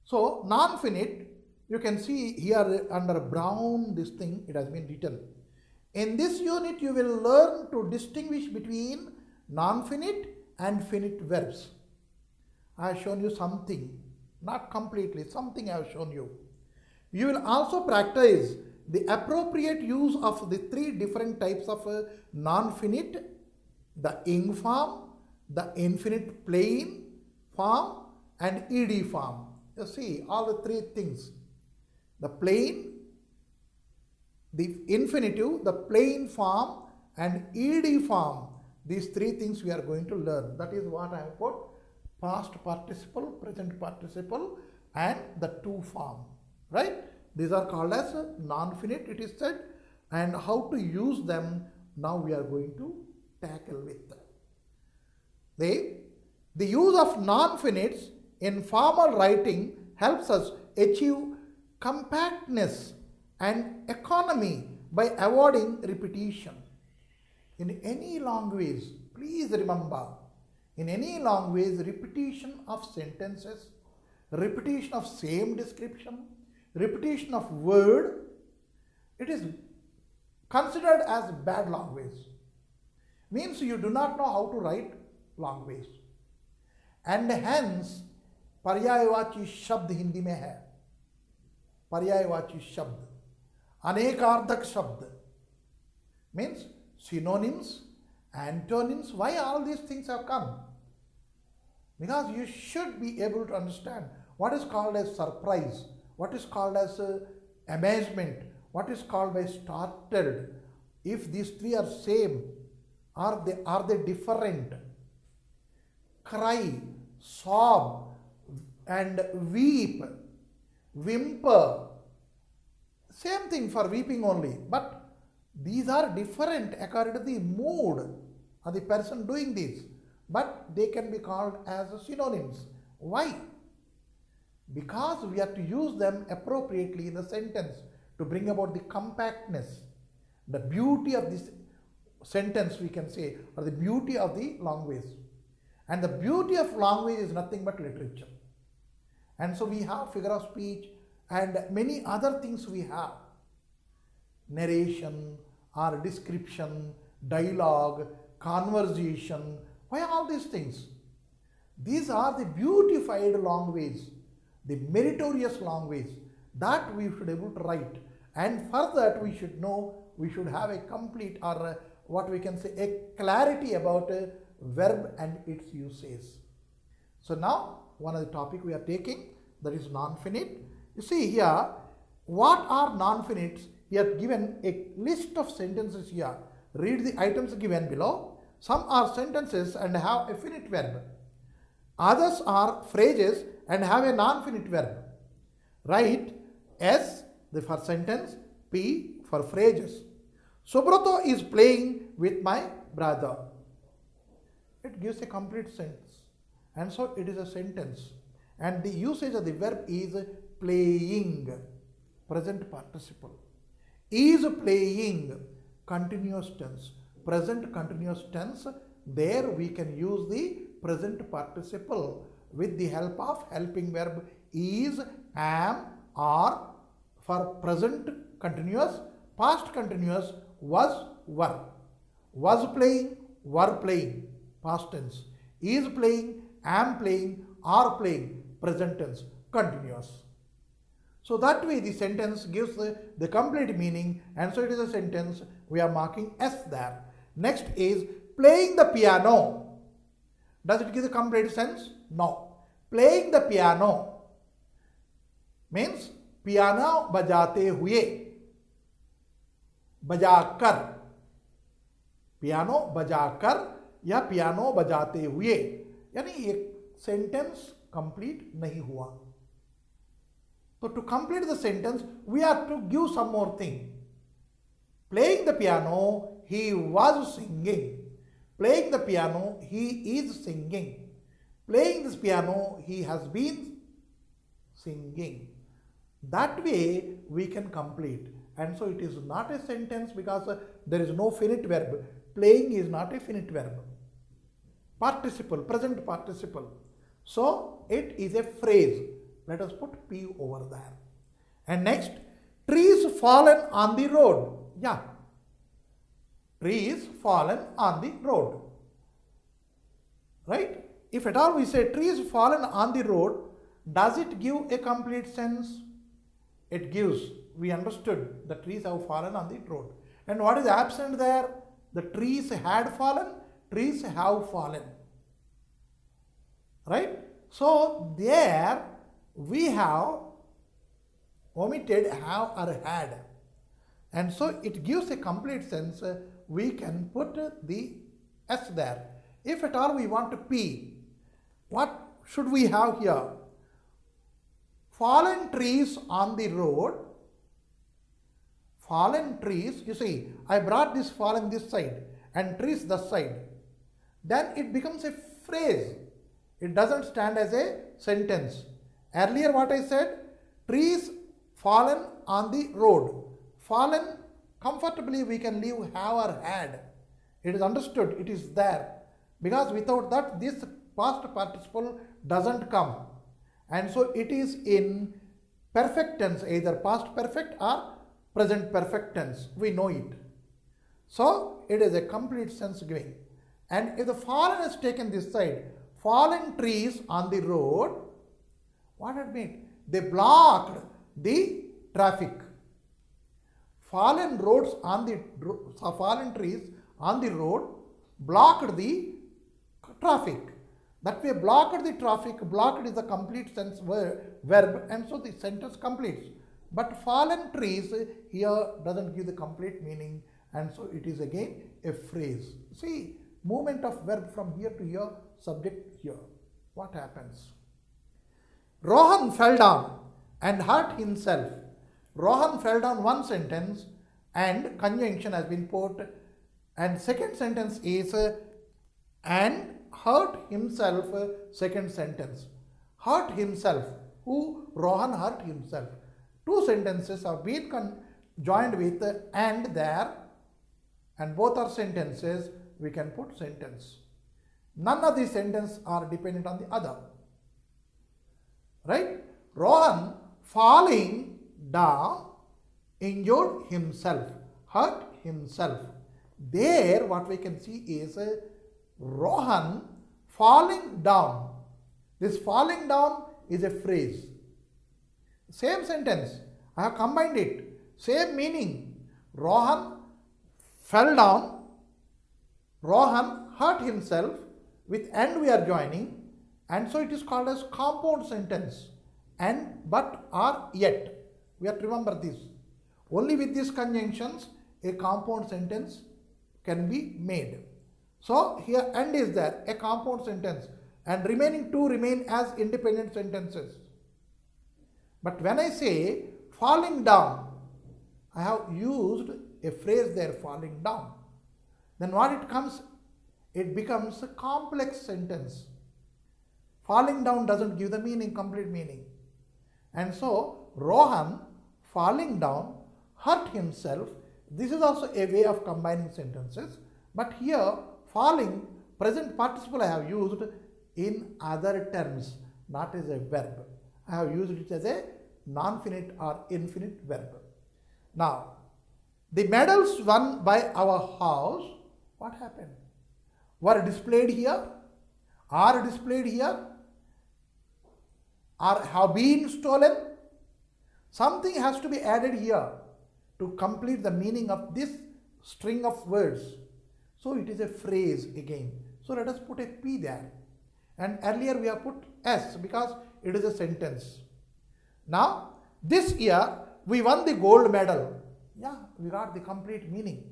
So non-finite, you can see here under brown this thing, it has been written. In this unit, you will learn to distinguish between non-finite and finite verbs. I have shown you something, not completely, something I have shown you. You will also practice the appropriate use of the three different types of non-finite, the ing form, the infinite plain form, and ed form. You see all the three things. The plain, the infinitive, the plain form, and ed form. These three things we are going to learn. That is what I have put: past participle, present participle, and the to form. Right? These are called as non-finite, it is said, and how to use them now we are going to tackle with. The use of non-finites in formal writing helps us achieve compactness and economy by avoiding repetition. In any language, please remember, in any language, repetition of sentences, repetition of same description, repetition of word, it is considered as bad language. Means you do not know how to write language. And hence, पर्यायवाची शब्द हिंदी में है, पर्यायवाची शब्द, अनेकार्थक शब्द, means synonyms, antonyms. Why all these things have come? Because you should be able to understand what is called as surprise, what is called as amazement, what is called by startled. If these three are same, are they different? Cry, sob, and weep, whimper. Same thing for weeping only, but these are different according to the mood of the person doing this. But they can be called as synonyms. Why? Because we have to use them appropriately in the sentence to bring about the compactness, the beauty of this sentence we can say, or the beauty of the language. And the beauty of language is nothing but literature. And so we have figure of speech and many other things we have. Narration or description, dialogue, conversation. Why all these things? These are the beautified language, the meritorious language that we should be able to write. And for that we should know, we should have a complete or what we can say a clarity about a verb and its usage. So now one of the topic we are taking, that is non-finite. You see here, what are non-finites? He has given a list of sentences here. Read the items given below. Some are sentences and have a finite verb. Others are phrases and have a non-finite verb. Write S for sentence, P for phrases. Subrato is playing with my brother. It gives a complete sentence. And so it is a sentence. And the usage of the verb is playing, present participle. Is playing, continuous tense. Present continuous tense, there we can use the present participle with the help of helping verb is, am, are. For present continuous, past continuous, was, were. Was playing, were playing, past tense. Is playing, am playing, are playing, present tense, continuous. So that way the sentence gives the complete meaning, and so it is a sentence. We are marking S there. Next is playing the piano. Does it give the complete sense? No. Playing the piano means piano bajate हुए, बजाकर, piano बजाकर या piano बजाते हुए, यानी एक sentence complete नहीं हुआ. So to complete the sentence, we have to give some more thing. Playing the piano, he was singing. Playing the piano, he is singing. Playing this piano, he has been singing. That way we can complete. And so it is not a sentence because there is no finite verb. Playing is not a finite verb. Participle, present participle. So it is a phrase. Let us put P over there. And next, trees fallen on the road. Yeah. Trees fallen on the road. Right? If at all we say trees fallen on the road, does it give a complete sense? It gives. We understood the trees have fallen on the road. And what is absent there? The trees had fallen, trees have fallen. Right? So there we have omitted have or had. And so it gives a complete sense. We can put the S there. If at all we want to P, what should we have here? Fallen trees on the road. Fallen trees, you see, I brought this fallen this side and trees this side. Then it becomes a phrase. It doesn't stand as a sentence. Earlier what I said, trees fallen on the road. Fallen, comfortably we can leave have or had. It is understood, it is there. Because without that, this past participle doesn't come. And so it is in perfect tense, either past perfect or present perfect tense. We know it. So it is a complete sense giving. And if the fallen is taken this side, fallen trees on the road, what it mean? They blocked the traffic. Fallen roads on the fallen trees on the road blocked the traffic. That way, blocked the traffic, blocked is a complete sense verb, and so the sentence completes. But fallen trees here doesn't give the complete meaning, and so it is again a phrase. See, movement of verb from here to here, subject here. What happens? Rohan fell down and hurt himself. Rohan fell down, one sentence, and conjunction has been put, and second sentence is and hurt himself, second sentence. Hurt himself. Who? Rohan hurt himself. Two sentences have been joined with and there, and both are sentences. We can put sentence. None of these sentences are dependent on the other. Right? Rohan falling down injured himself, hurt himself. There what we can see is Rohan falling down. This falling down is a phrase. Same sentence. I have combined it. Same meaning. Rohan fell down. Rohan hurt himself. With and we are joining. And so it is called as compound sentence. And, but, or, yet. We have to remember this. Only with these conjunctions a compound sentence can be made. So here and is there, a compound sentence, and remaining two remain as independent sentences. But when I say falling down, I have used a phrase there, falling down. Then what it comes? It becomes a complex sentence. Falling down doesn't give the meaning, complete meaning. And so Rohan falling down hurt himself. This is also a way of combining sentences. But here falling, present participle I have used in other terms, not as a verb. I have used it as a non-finite or infinite verb. Now, the medals won by our house, what happened? Were displayed here, are displayed here, or have been stolen. Something has to be added here to complete the meaning of this string of words. So it is a phrase again. So let us put a P there. And earlier we have put S because it is a sentence. Now, this year we won the gold medal. Yeah, we got the complete meaning.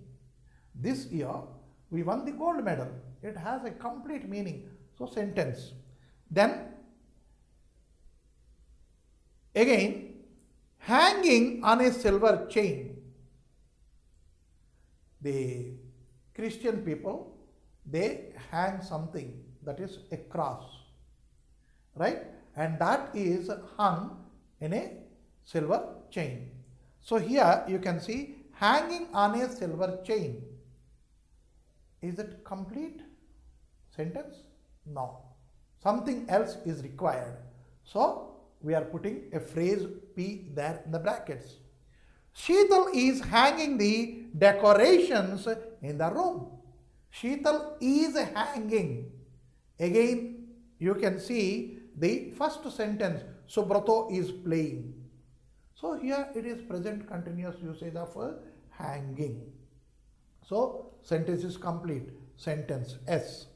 This year we won the gold medal. It has a complete meaning. So sentence. Then again, hanging on a silver chain. The Christian people, they hang something, that is a cross, right? And that is hung in a silver chain. So here you can see hanging on a silver chain. Is it complete sentence? No. Something else is required. So we are putting a phrase P there in the brackets. Sheetal is hanging the decorations in the room. Sheetal is hanging. Again, you can see the first sentence, Subrato is playing. So here it is present continuous usage of hanging. So sentence is complete. Sentence S.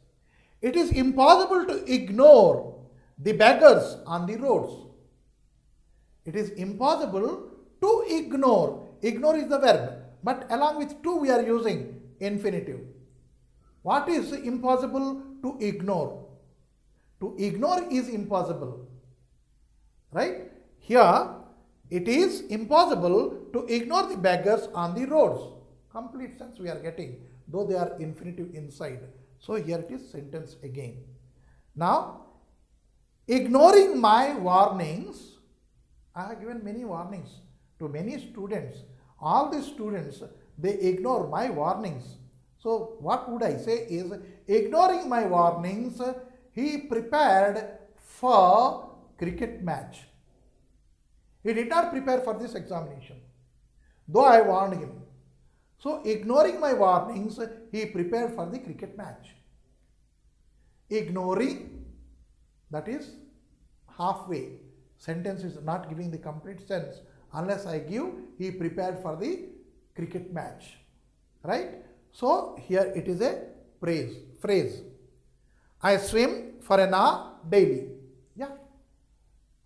It is impossible to ignore the beggars on the roads. It is impossible to ignore. Ignore is the verb, but along with to we are using infinitive. What is impossible to ignore? To ignore is impossible, right? Here it is impossible to ignore the beggars on the roads. Complete sense we are getting, though they are infinitive inside. So here it is sentence again. Now, ignoring my warnings, I have given many warnings to many students. All the students, they ignore my warnings. So what would I say is, ignoring my warnings, he prepared for cricket match. He did not prepare for this examination, though I warned him. So ignoring my warnings, he prepared for the cricket match. Ignoring, that is halfway. Sentence is not giving the complete sense unless I give he prepared for the cricket match. Right? So here it is a phrase. I swim for an hour daily. Yeah.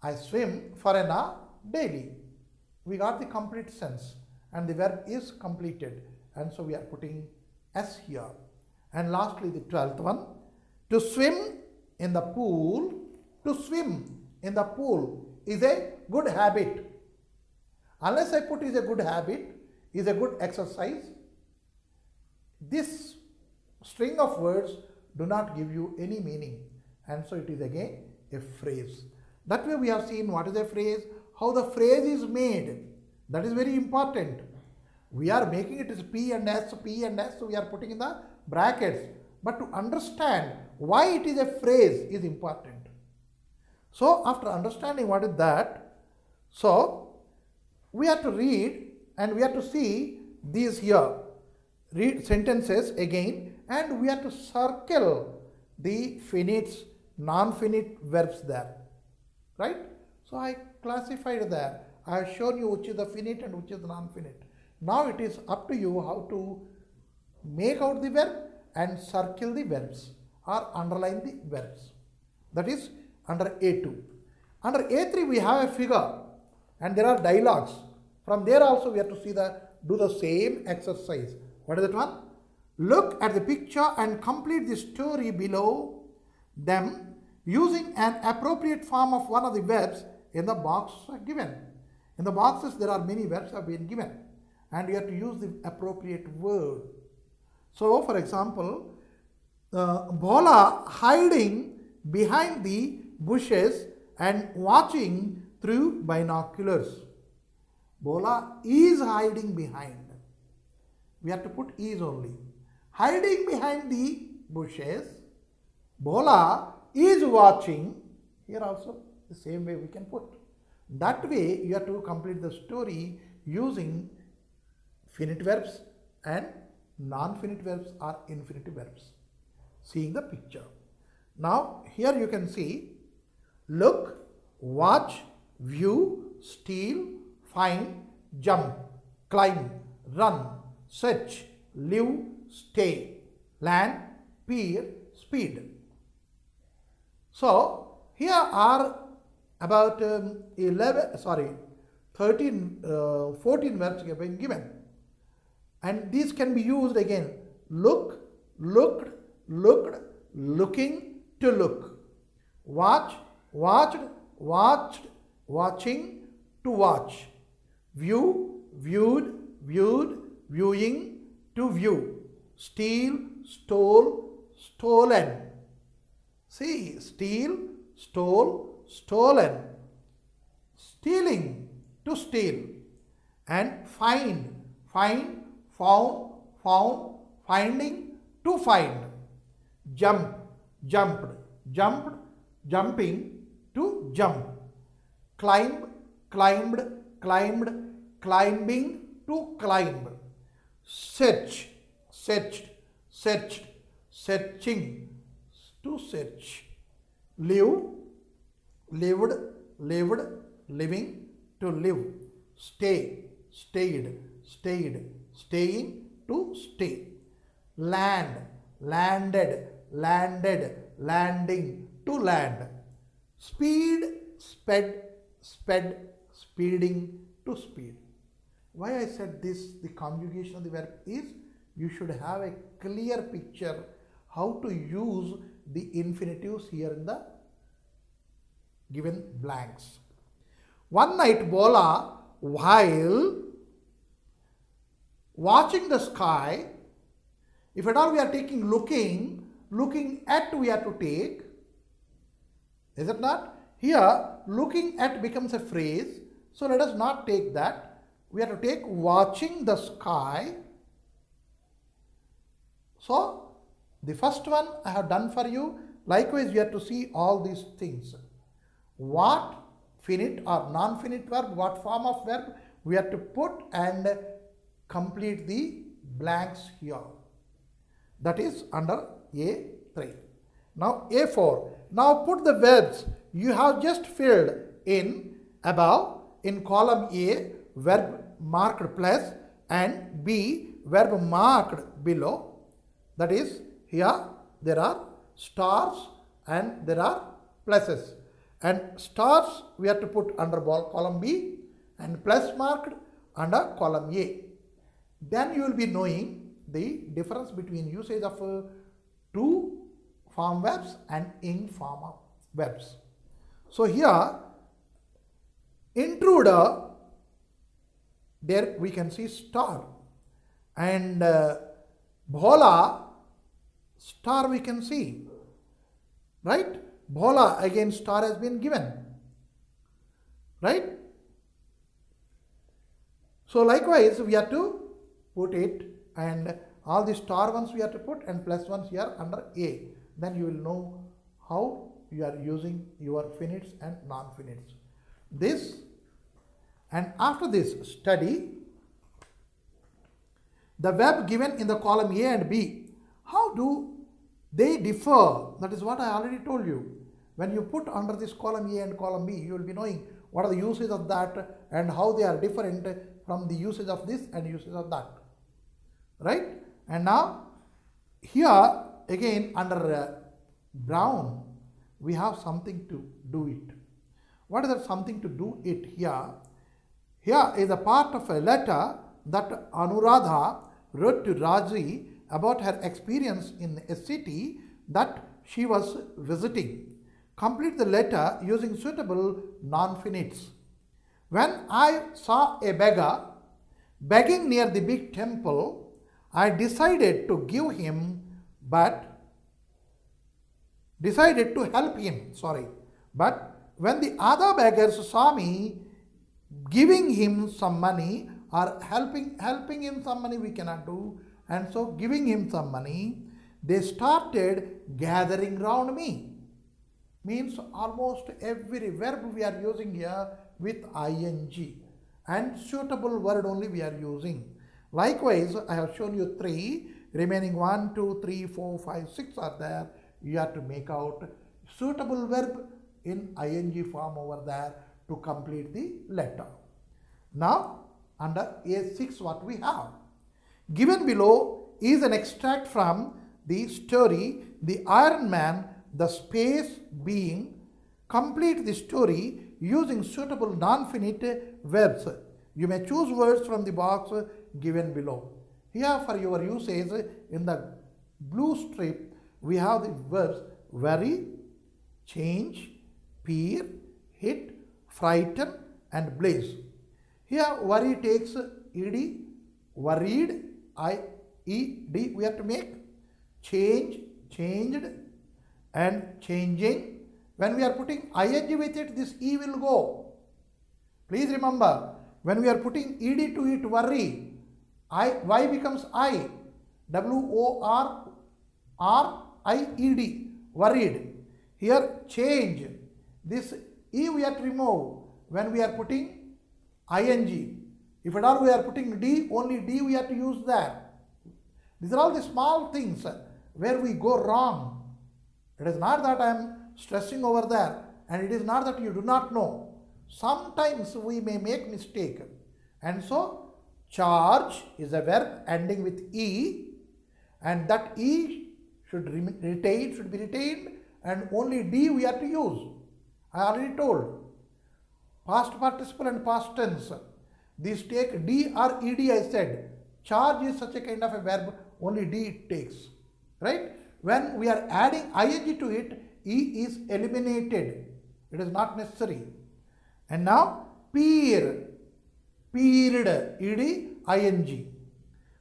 I swim for an hour daily. We got the complete sense and the verb is completed, and so we are putting S here. And lastly, the 12th one, to swim in the pool. To swim in the pool is a good habit. Unless I put is a good habit, is a good exercise, this string of words do not give you any meaning, and so it is again a phrase. That way we have seen what is a phrase, how the phrase is made. That is very important. We are making it as P and S, so we are putting in the brackets. But to understand why it is a phrase is important. So after understanding what is that, so we have to read and we have to see these here. Read sentences again, and we have to circle the finites, non-finite verbs there. Right? So I classified there. I have shown you which is the finite and which is the non-finite. Now it is up to you how to make out the verb and circle the verbs or underline the verbs. That is under A2. Under A3 we have a figure and there are dialogues. From there also we have to see do the same exercise. What is that one? Look at the picture and complete the story below them using an appropriate form of one of the verbs in the box given. In the boxes there are many verbs have been given and you have to use the appropriate word. So for example, Bhola hiding behind the bushes and watching through binoculars. Bhola is hiding behind. We have to put is only. Hiding behind the bushes. Bhola is watching. Here also the same way we can put. That way you have to complete the story using finite verbs and non-finite verbs or infinitive verbs. Seeing the picture. Now here you can see look, watch, view, steal, find, jump, climb, run, search, live, stay, land, peer, speed. So here are about 14 verbs have been given, and these can be used again. Look, looked, looked, looking, to look. Watch, watched, watched, watching, to watch. View, viewed, viewed, viewing, to view. Steal, stole, stolen. See, steal, stole, stolen. Stealing, to steal. And find, found, finding, to find. Jump, jumped, jumping, to jump. climb, climbed, climbed, climbing, to climb. Search, searched, searched, searching, to search. Live, lived, lived, living, to live. Stay, stayed, stayed, staying, to stay. Land, landed, landed, landing, to land. Speed, sped, sped, speeding, to speed. Why I said this, the conjugation of the verb is you should have a clear picture how to use the infinitives here in the given blanks. One night Bola, while watching the sky, if at all we are taking looking, looking at we have to take, is it not? Here looking at becomes a phrase, so let us not take that. We have to take watching the sky. So the first one I have done for you. Likewise, you have to see all these things. What finite or non-finite verb, what form of verb we have to put and complete the blanks here. That is under A3. Now A4. Now put the verbs you have just filled in above in column A, verb marked plus, and B, verb marked below. That is, here there are stars and there are pluses. And stars we have to put under column B and plus marked under column A. Then you will be knowing the difference between usage of to form verbs and informal verbs. So here, intruder, there we can see star, and bhola, star we can see, right? Bhola, again star has been given, right? So likewise we have to put it, and all the star ones we have to put and plus ones here under A. Then you will know how you are using your finites and non-finites. This, and after this study the verb given in the column A and B. How do they differ? That is what I already told you. When you put under this column A and column B, you will be knowing what are the uses of that and how they are different from the usage of this and usage of that. Right? And now here again under Brown we have something to do it. What is that something to do it here? Here is a part of a letter that Anuradha wrote to Raji about her experience in a city that she was visiting. Complete the letter using suitable non-finites. When I saw a beggar begging near the big temple, I decided to help him, but when the other beggars saw me giving him some money, or helping him some money we cannot do, and so giving him some money, they started gathering round me. Means almost every verb we are using here with ing, and suitable word only we are using. Likewise, I have shown you 3, remaining 1, 2, 3, 4, 5, 6 are there. You have to make out suitable verb in ing form over there to complete the letter. Now, under A6 what we have? Given below is an extract from the story The Iron Man, the space being. Complete the story using suitable non-finite verbs. You may choose words from the box given below. Here for your usage in the blue strip we have the verbs worry, change, peer, hit, frighten and blaze. Here worry takes ed, worried, ied we have to make, change, changed and changing. When we are putting ing with it, this e will go. Please remember, when we are putting ed to it, worry, y becomes I, worried. Here change, this e we have to remove. when we are putting ing. If at all we are putting D, only D we have to use there. These are all the small things where we go wrong. It is not that I am stressing over there, and it is not that you do not know. Sometimes we may make mistake. And so, charge is a verb ending with E, and that E should be retained, and only D we have to use. I already told. Past participle and past tense. These take D or ED, I said. Charge is such a kind of a verb, only D it takes. Right? When we are adding ing to it, E is eliminated. It is not necessary. And now, peer. Peered, ed, ing.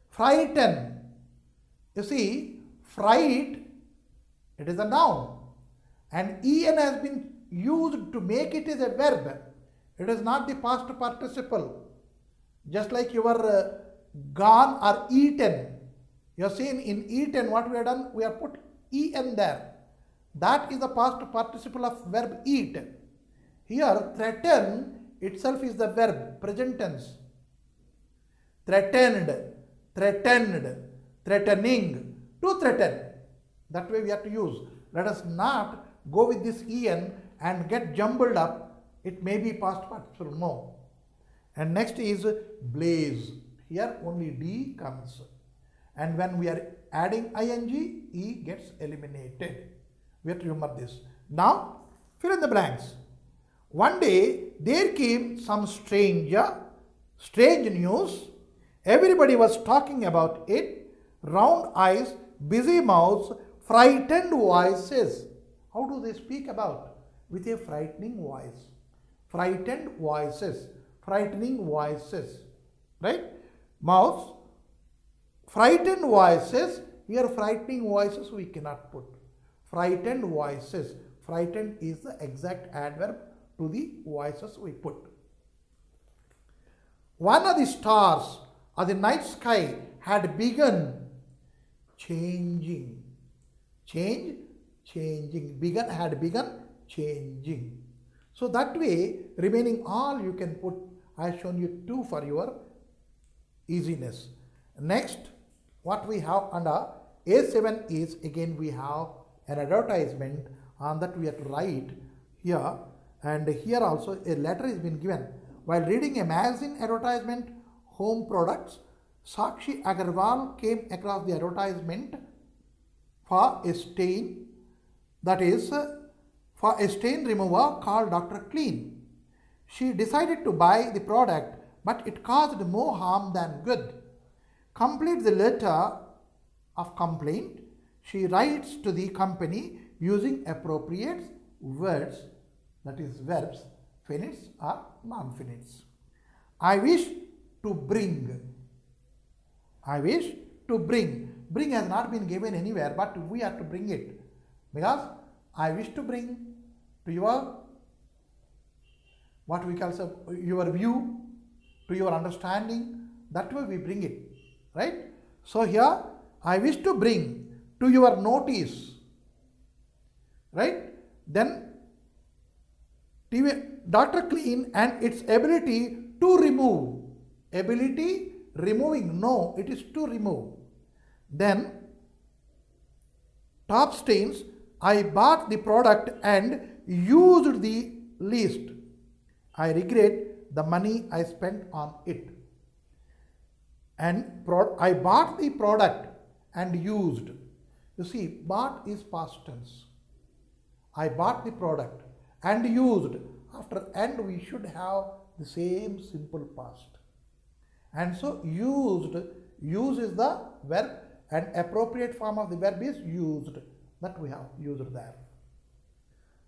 Frighten. You see, fright, it is a noun. And en has been used to make it as a verb. It is not the past participle. Just like your gone or eaten. You have seen in eaten what we have done? We have put en there. That is the past participle of verb eat. Here, threaten itself is the verb, present tense. Threatened, threatened, threatening, to threaten. That way we have to use. Let us not go with this en and get jumbled up. It may be past participle, no. And next is blaze. Here only D comes. And when we are adding ing, E gets eliminated. We have to remember this. Now, fill in the blanks. One day, there came some strange news. Everybody was talking about it. Round eyes, busy mouths, frightened voices. How do they speak about? With a frightening voice. Frightened voices. Frightening voices. Right? Mouths. Frightened voices. Here frightening voices we cannot put. Frightened voices. Frightened is the exact adverb to the voices we put. One of the stars of the night sky had begun changing. Changing. Had begun changing. So that way, remaining all you can put, I have shown you two for your easiness. Next, what we have under A7 is, again we have an advertisement, on that we have to write here, and here also a letter is been given. While reading a magazine advertisement, home products, Sakshi Agarwal came across the advertisement for a stain, that is for a stain remover called Dr. Clean. She decided to buy the product, but it caused more harm than good. Complete the letter of complaint. She writes to the company using appropriate words, that is verbs, finites or non-finites. I wish to bring. I wish to bring. Bring has not been given anywhere, but we have to bring it. Because I wish to bring to your, what we call your view, to your understanding, that way we bring it. Right? So here, I wish to bring to your notice. Right? Then, Dr. Clean and its ability to remove. Ability, removing. No, it is to remove. Then, top stains. I bought the product and used the least. I regret the money I spent on it. And I bought the product and used. You see, bought is past tense. I bought the product and used. After and we should have the same simple past. And so used, use is the verb and appropriate form of the verb is used. That we have used there.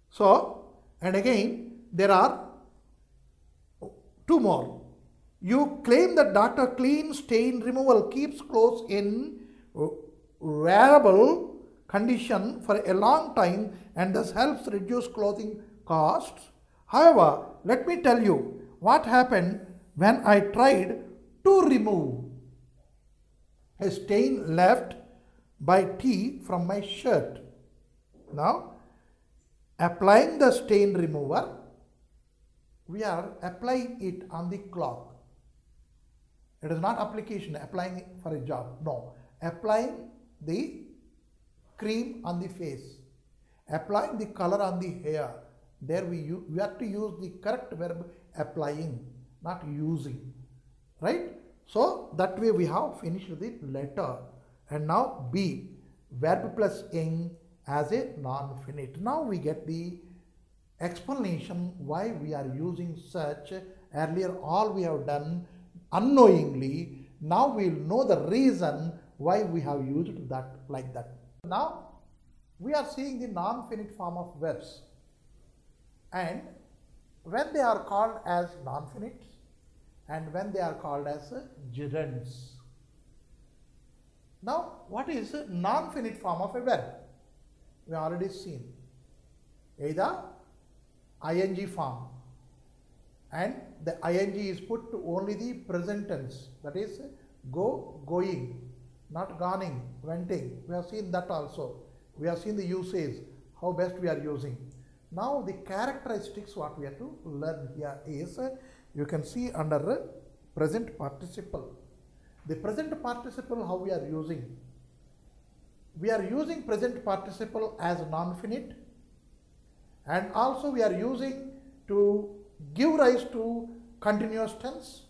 So, and again, there are two more. You claim that Dr. Clean stain removal keeps clothes in wearable condition for a long time and thus helps reduce clothing costs. However, let me tell you what happened when I tried to remove a stain left by tea from my shirt. Now, applying the stain remover, we are applying it on the cloth. It is not application, applying it for a job. No, applying the cream on the face, applying the color on the hair. There we have to use the correct verb applying, not using, right? So that way we have finished the letter. And now B, verb plus ing as a non-finite. Now we get the explanation why we are using such. Earlier all we have done unknowingly. Now we will know the reason why we have used that like that. Now we are seeing the non-finite form of verbs, and when they are called as non-finite and when they are called as gerunds. Now what is a non-finite form of a verb? We already seen either ing form, and the ing is put to only the present tense, that is go, going, not goning, wenting. We have seen that also. We have seen the usage, how best we are using. Now the characteristics what we have to learn here is, you can see under present participle. The present participle, how we are using? We are using present participle as non-finite, and also we are using to give rise to continuous tense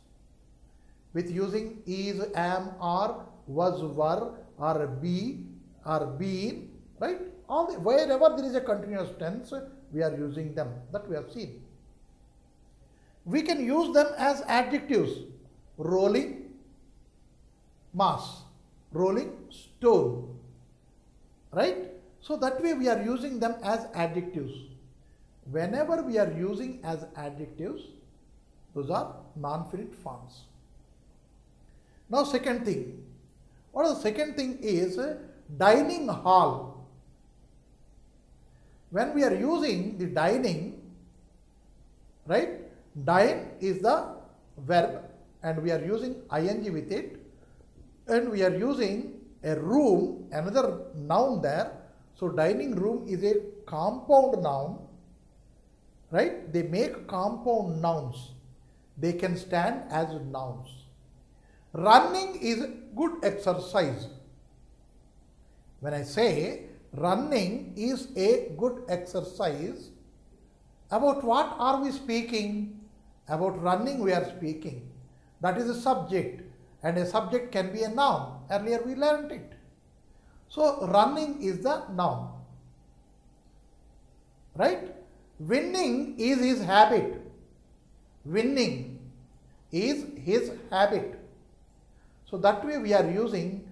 with using is, am, are, was, were, or be, or been, right? All the, wherever there is a continuous tense, we are using them. That we have seen. We can use them as adjectives: rolling mass, rolling stone, right? So that way we are using them as adjectives. Whenever we are using as adjectives, those are non-finite forms. Now second thing, what is the second thing is dining hall. When we are using the dining, right, dine is the verb and we are using ing with it, and we are using a room, another noun there. So dining room is a compound noun, right? They make compound nouns. They can stand as nouns. Running is good exercise. When I say running is a good exercise, about what are we speaking? About running we are speaking. That is a subject, and a subject can be a noun. Earlier we learned it. So running is the noun, right? Winning is his habit. Winning is his habit. So that way we are using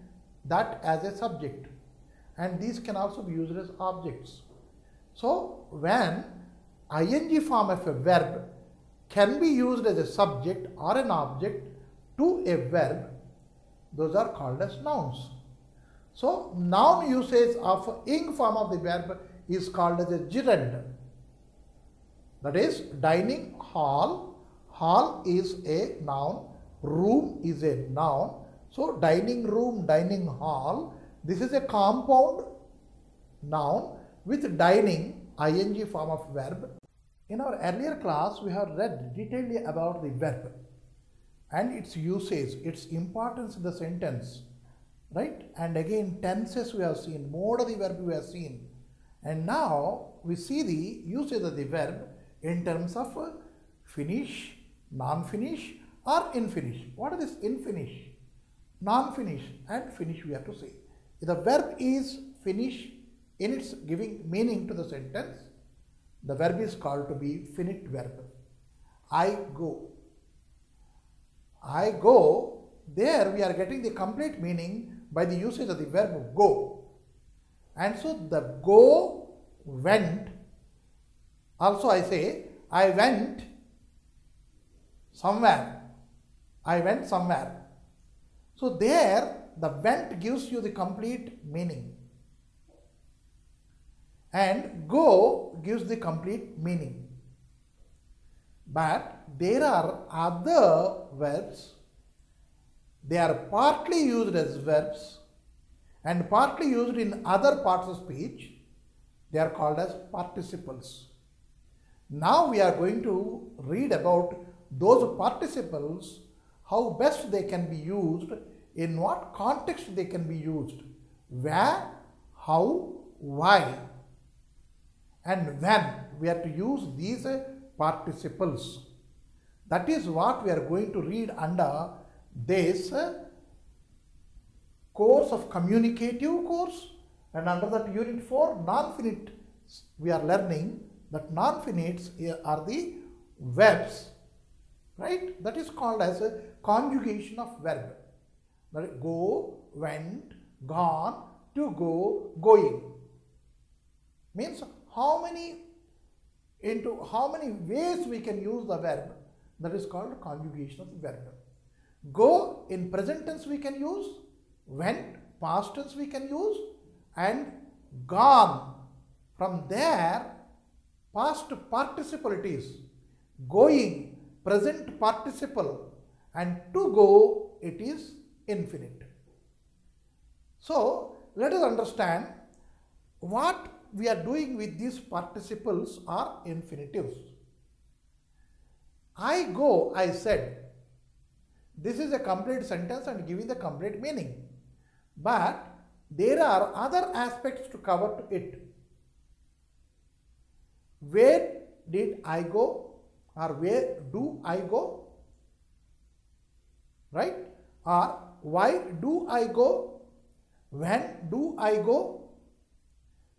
that as a subject, and these can also be used as objects. So when ing form of a verb can be used as a subject or an object to a verb, those are called as nouns. So noun usage of ing form of the verb is called as a gerund. That is dining hall. Hall is a noun. Room is a noun. So dining room, dining hall. This is a compound noun with dining ing form of verb. In our earlier class, we have read detailedly about the verb and its usage, its importance in the sentence, right? And again, tenses we have seen, mode of the verb we have seen. And now we see the usage of the verb in terms of finish, non-finish, or infinish. What is this infinish? Non-finish and finish we have to say. If the verb is finish in its giving meaning to the sentence, the verb is called to be finite verb. I go. I go, there we are getting the complete meaning by the usage of the verb go. And so the go, went, also I say I went somewhere. I went somewhere. So there the went gives you the complete meaning, and go gives the complete meaning. But there are other verbs, they are partly used as verbs and partly used in other parts of speech. They are called as participles. Now we are going to read about those participles, how best they can be used, in what context they can be used, where, how, why, and when we are to use these participles. That is what we are going to read under this course of communicative course, and under that unit 4 non-finite we are learning that non-finites are the verbs, right? That is called as a conjugation of verb. That is go, went, gone, to go, going. Means how many ways we can use the verb. That is called conjugation of the verb. Go in present tense we can use, went past tense we can use, and gone from there past participle it is, going present participle, and to go it is infinite. So let us understand what we are doing with these participles are infinitives. I go, I said. This is a complete sentence and giving the complete meaning. But there are other aspects to cover to it. Where did I go? Or where do I go? Right? Or why do I go? When do I go?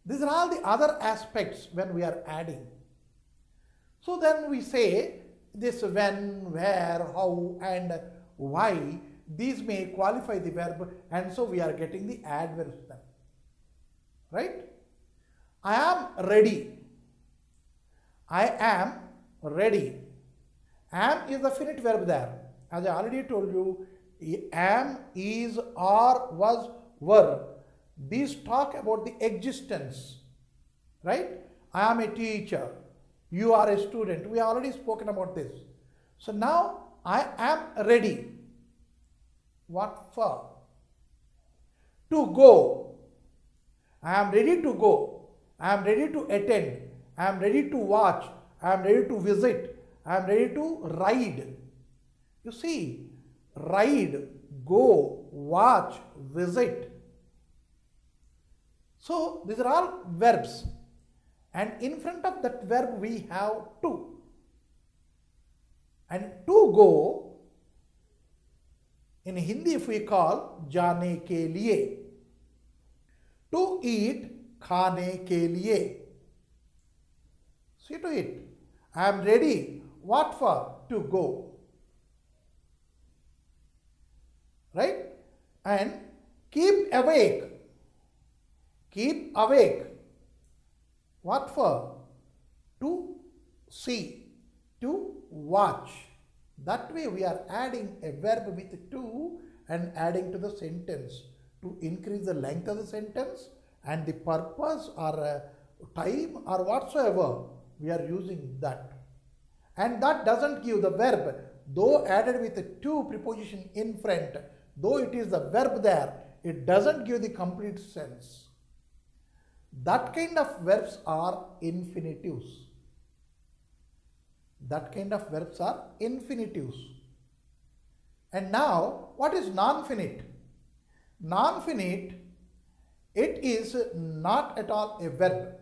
These are all the other aspects when we are adding. So then we say this when, where, how, and why. These may qualify the verb, and so we are getting the adverbs then. Right? I am ready. I am ready. Am is the finite verb there. As I already told you, am, is, are, was, were. These talk about the existence. Right? I am a teacher. You are a student. We have already spoken about this. So now I am ready. What for? To go. I am ready to go. I am ready to attend. I am ready to watch. I am ready to visit. I am ready to ride. You see, ride, go, watch, visit. So these are all verbs. And in front of that verb we have to. And to go, in Hindi if we call जाने के लिए. To eat, खाने के लिए. See to it. I am ready. What for? To go. Right? And keep awake. Keep awake. What for? To see. To watch. That way we are adding a verb with to and adding to the sentence to increase the length of the sentence and the purpose or time or whatsoever we are using that. And that doesn't give the verb, though added with a to preposition in front, though it is the verb there, it doesn't give the complete sense. That kind of verbs are infinitives. That kind of verbs are infinitives. And now, what is non-finite? Non-finite, it is not at all a verb.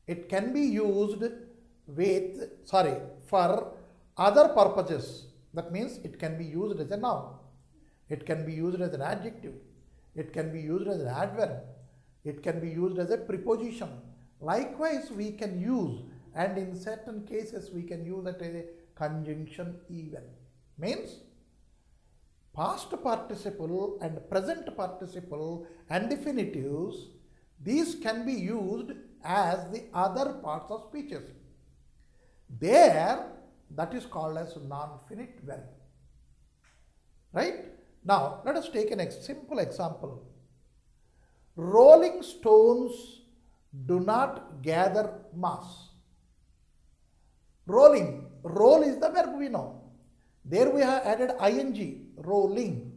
It can be used for other purposes. That means it can be used as a noun. It can be used as an adjective. It can be used as an adverb. It can be used as a preposition. Likewise, we can use, and in certain cases we can use it as a conjunction even. Means past participle and present participle and definitives, these can be used as the other parts of speeches. There, that is called as non-finite verb. Right? Now, let us take a simple example. Rolling stones do not gather mass. Rolling. Roll is the verb we know. There we have added ing. Rolling.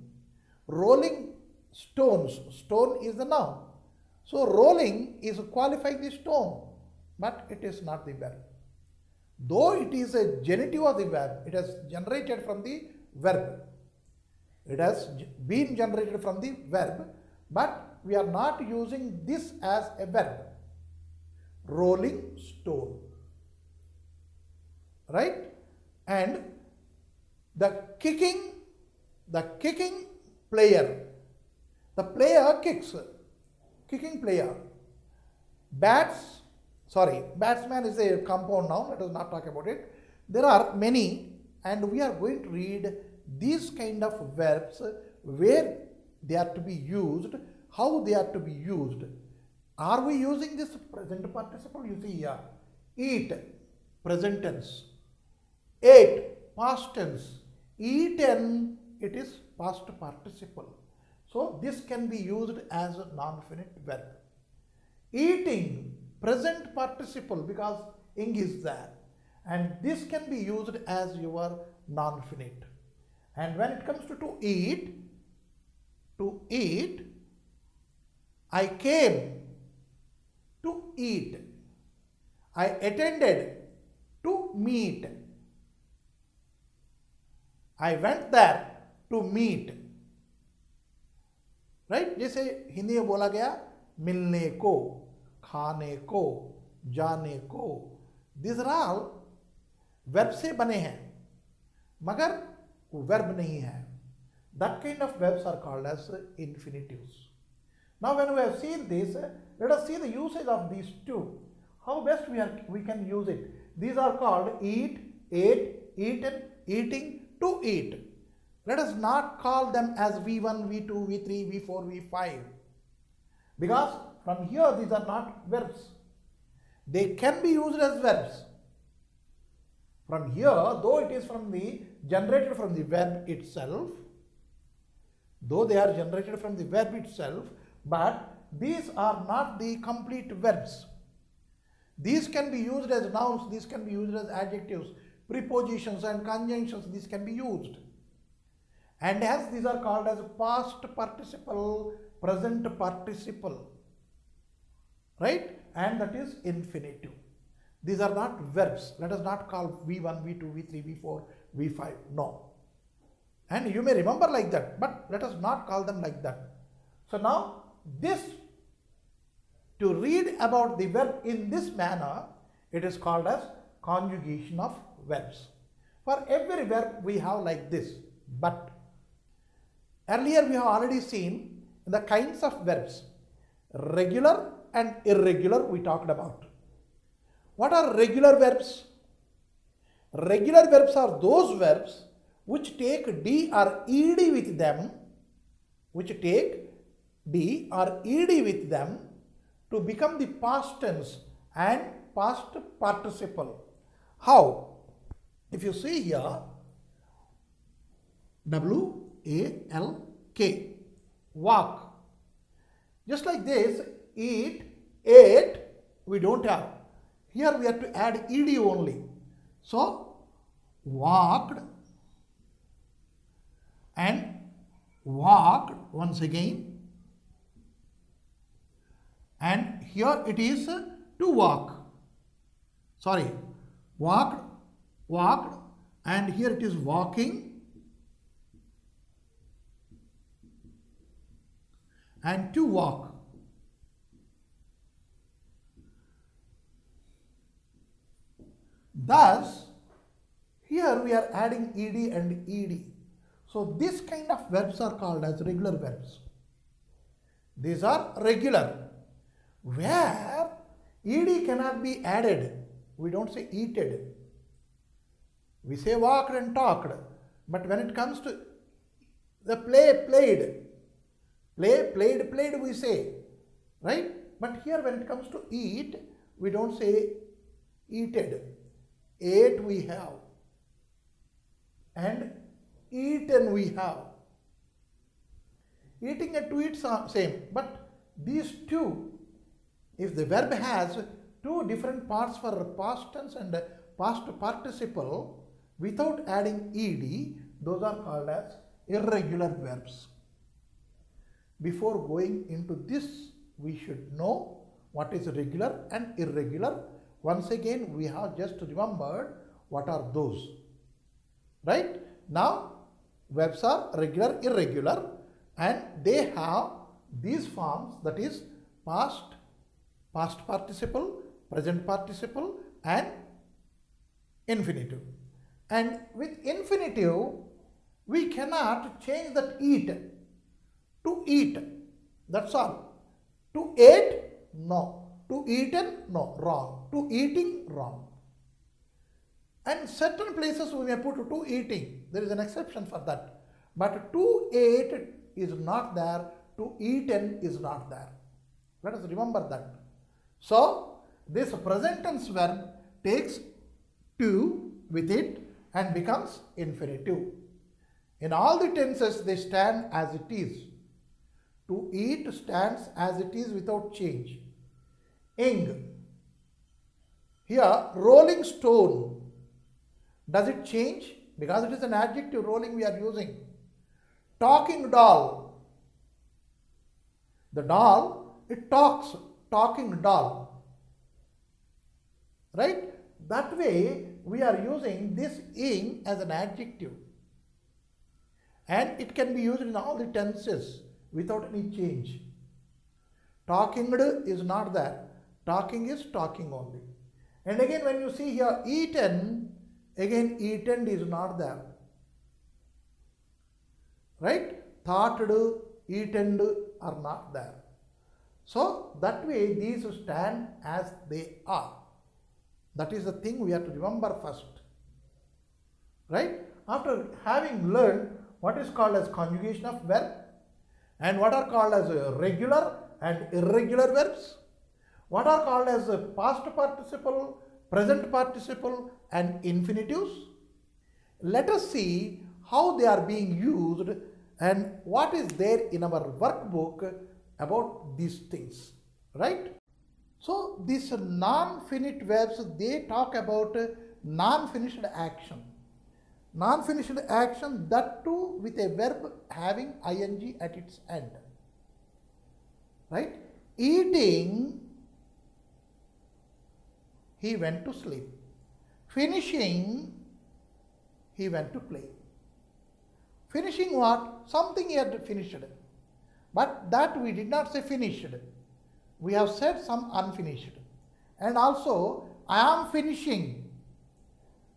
Rolling stones. Stone is the noun. So rolling is qualifying the stone, but it is not the verb. Though it is a genitive of the verb, it has generated from the verb. It has been generated from the verb, but we are not using this as a verb. Rolling stone. Right? And the kicking player. The player kicks. Kicking player. Batsman is a compound noun. Let us not talk about it. There are many, and we are going to read these kind of verbs, where they are to be used, how they are to be used. Are we using this present participle? You see here, eat, present tense. Ate, past tense. Eaten, it is past participle. So this can be used as a non-finite verb. Eating, present participle, because ing is there, and this can be used as your non-finite. And when it comes to eat, I came to eat. I attended to meet. I went there to meet. Right जैसे हिंदी में बोला गया मिलने को, खाने को, जाने को, दिस आर ऑल वर्ब से बने हैं, मगर वो वर्ब नहीं है. That kind of verbs are called as infinitives. Now when we have seen this, let us see the usage of these two. How best we can use it. These are called eat, ate, eaten, eating, to eat. Let us not call them as V1, V2, V3, V4, V5. Because from here these are not verbs. They can be used as verbs. From here, though it is generated from the verb itself, but these are not the complete verbs. These can be used as nouns, these can be used as adjectives, prepositions and conjunctions, these can be used. And as these are called as past participle, present participle, right? And that is infinitive. These are not verbs. Let us not call V1, V2, V3, V4, V5. No. And you may remember like that, but let us not call them like that. So now this, to read about the verb in this manner, it is called as conjugation of verbs. For every verb we have like this, but earlier we have already seen the kinds of verbs, regular and irregular we talked about. What are regular verbs? Regular verbs are those verbs which take D or ED with them, to become the past tense and past participle. How? If you see here, W-A-L-K, walk. Just like this, eat, ate, we don't have. Here we have to add ed only. So, walked and walked once again. And here it is to walk. Sorry, walked, and here it is walking and to walk. Thus, here we are adding ed and ed. So, this kind of verbs are called as regular verbs. These are regular. Where ed cannot be added, we don't say eated. We say walked and talked. But when it comes to the played, we say, right? But here when it comes to eat, we don't say eated. Ate we have, and eaten we have. Eating and to eat same, but these two, if the verb has two different parts for past tense and past participle without adding ed, those are called as irregular verbs. Before going into this, we should know what is regular and irregular, Once again, we have just remembered what are those. Right? Now, verbs are regular, irregular, and they have these forms, that is past, past participle, present participle, and infinitive. And with infinitive, we cannot change that eat to eat. That's all. To ate, no. To eaten, no. Wrong. To eating, wrong. And certain places we may put to eating. There is an exception for that. But to ate is not there. To eaten is not there. Let us remember that. So, this present tense verb takes to with it and becomes infinitive. In all the tenses, they stand as it is. To eat stands as it is without change. Ing. Here, rolling stone. Does it change? Because it is an adjective, rolling we are using. Talking doll. The doll, it talks. Talking doll. Right? That way, we are using this ing as an adjective. And it can be used in all the tenses without any change. Talkinged is not there. Talking is talking only. And again, when you see here eaten, again eaten is not there. Right? Thoughted, eaten are not there. So that way these stand as they are. That is the thing we have to remember first. Right? After having learned what is called as conjugation of verb and what are called as regular and irregular verbs, what are called as past participle, present participle and infinitives, let us see how they are being used and what is there in our workbook about these things. Right? So these non-finite verbs, they talk about non-finished action. Non-finished action, that too with a verb having ing at its end. Right? Eating, he went to sleep. Finishing, he went to play. Finishing what? Something he had finished. But that we did not say finished. We have said some unfinished. And also, I am finishing.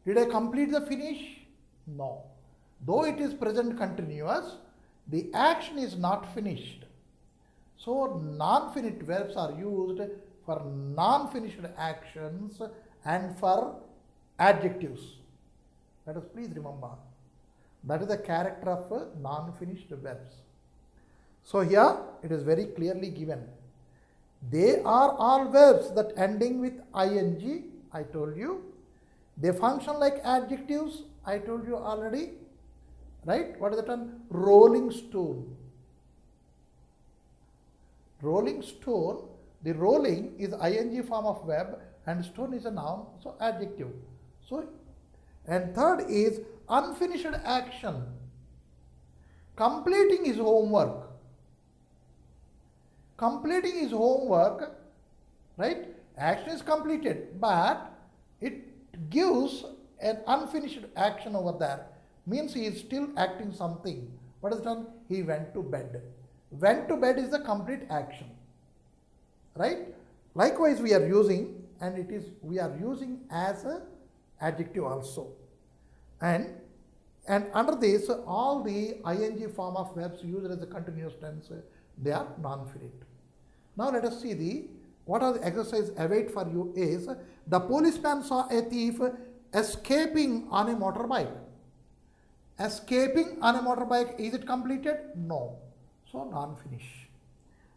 Did I complete the finish? No. Though it is present continuous, the action is not finished. So, non-finite verbs are used for non-finished actions and for adjectives. Let us please remember. That is the character of non-finished verbs. So, here it is very clearly given. They are all verbs that ending with ing, I told you. They function like adjectives, I told you already. Right? What is the term? Rolling stone. Rolling stone, the rolling is ing form of verb and stone is a noun, so adjective. So, and third is unfinished action. Completing his homework. Completing his homework, right? Action is completed, but it gives an unfinished action over there. Means he is still acting something. What is done? He went to bed. Went to bed is the complete action. Right? Likewise, we are using, and it is we are using as a adjective also. And under this, all the ing form of verbs used as a continuous tense, they are non-finite. Now let us see what are the exercise await for you is the policeman saw a thief escaping on a motorbike. Escaping on a motorbike, is it completed? No. So non-finish.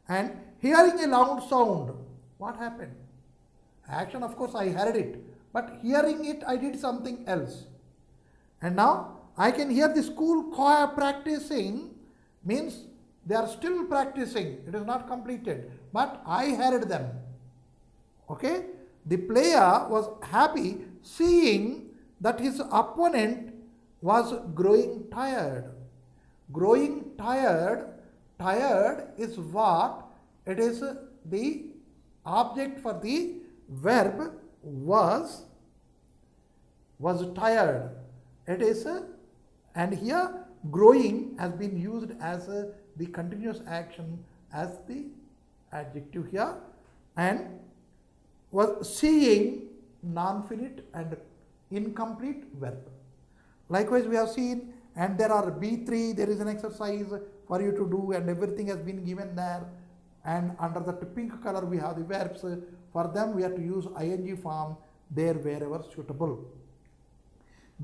And hearing a loud sound, what happened? Action, of course, I heard it, but hearing it, I did something else. And now I can hear the school choir practicing, means they are still practicing. It is not completed, but I heard them. Okay? The player was happy seeing that his opponent was growing tired. Growing tired, tired is what? It is the object for the verb was tired. It is and here growing has been used as the continuous action as the adjective here, and was seeing non-finite and incomplete verb. Likewise, we have seen, and there are B3, there is an exercise for you to do, and everything has been given there. And under the pink color, we have the verbs. For them, we have to use ing form there wherever suitable.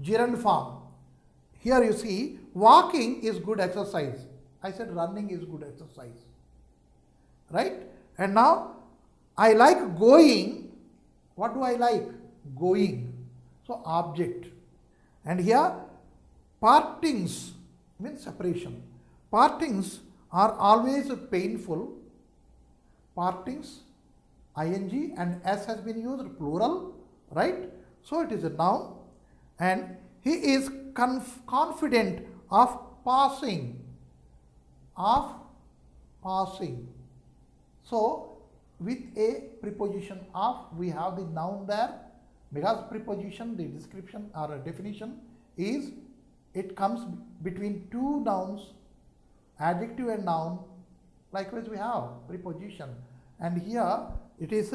Gerund form. Here you see, walking is good exercise. I said running is good exercise. Right? And now, I like going. What do I like? Going. So, object. And here, partings means separation. Partings are always painful. Partings, ing and s has been used, plural, right? So, it is a noun. And he is confident of passing. So, with a preposition of, we have the noun there, because preposition, the description or a definition is, it comes between two nouns, adjective and noun. Likewise, we have preposition, and here it is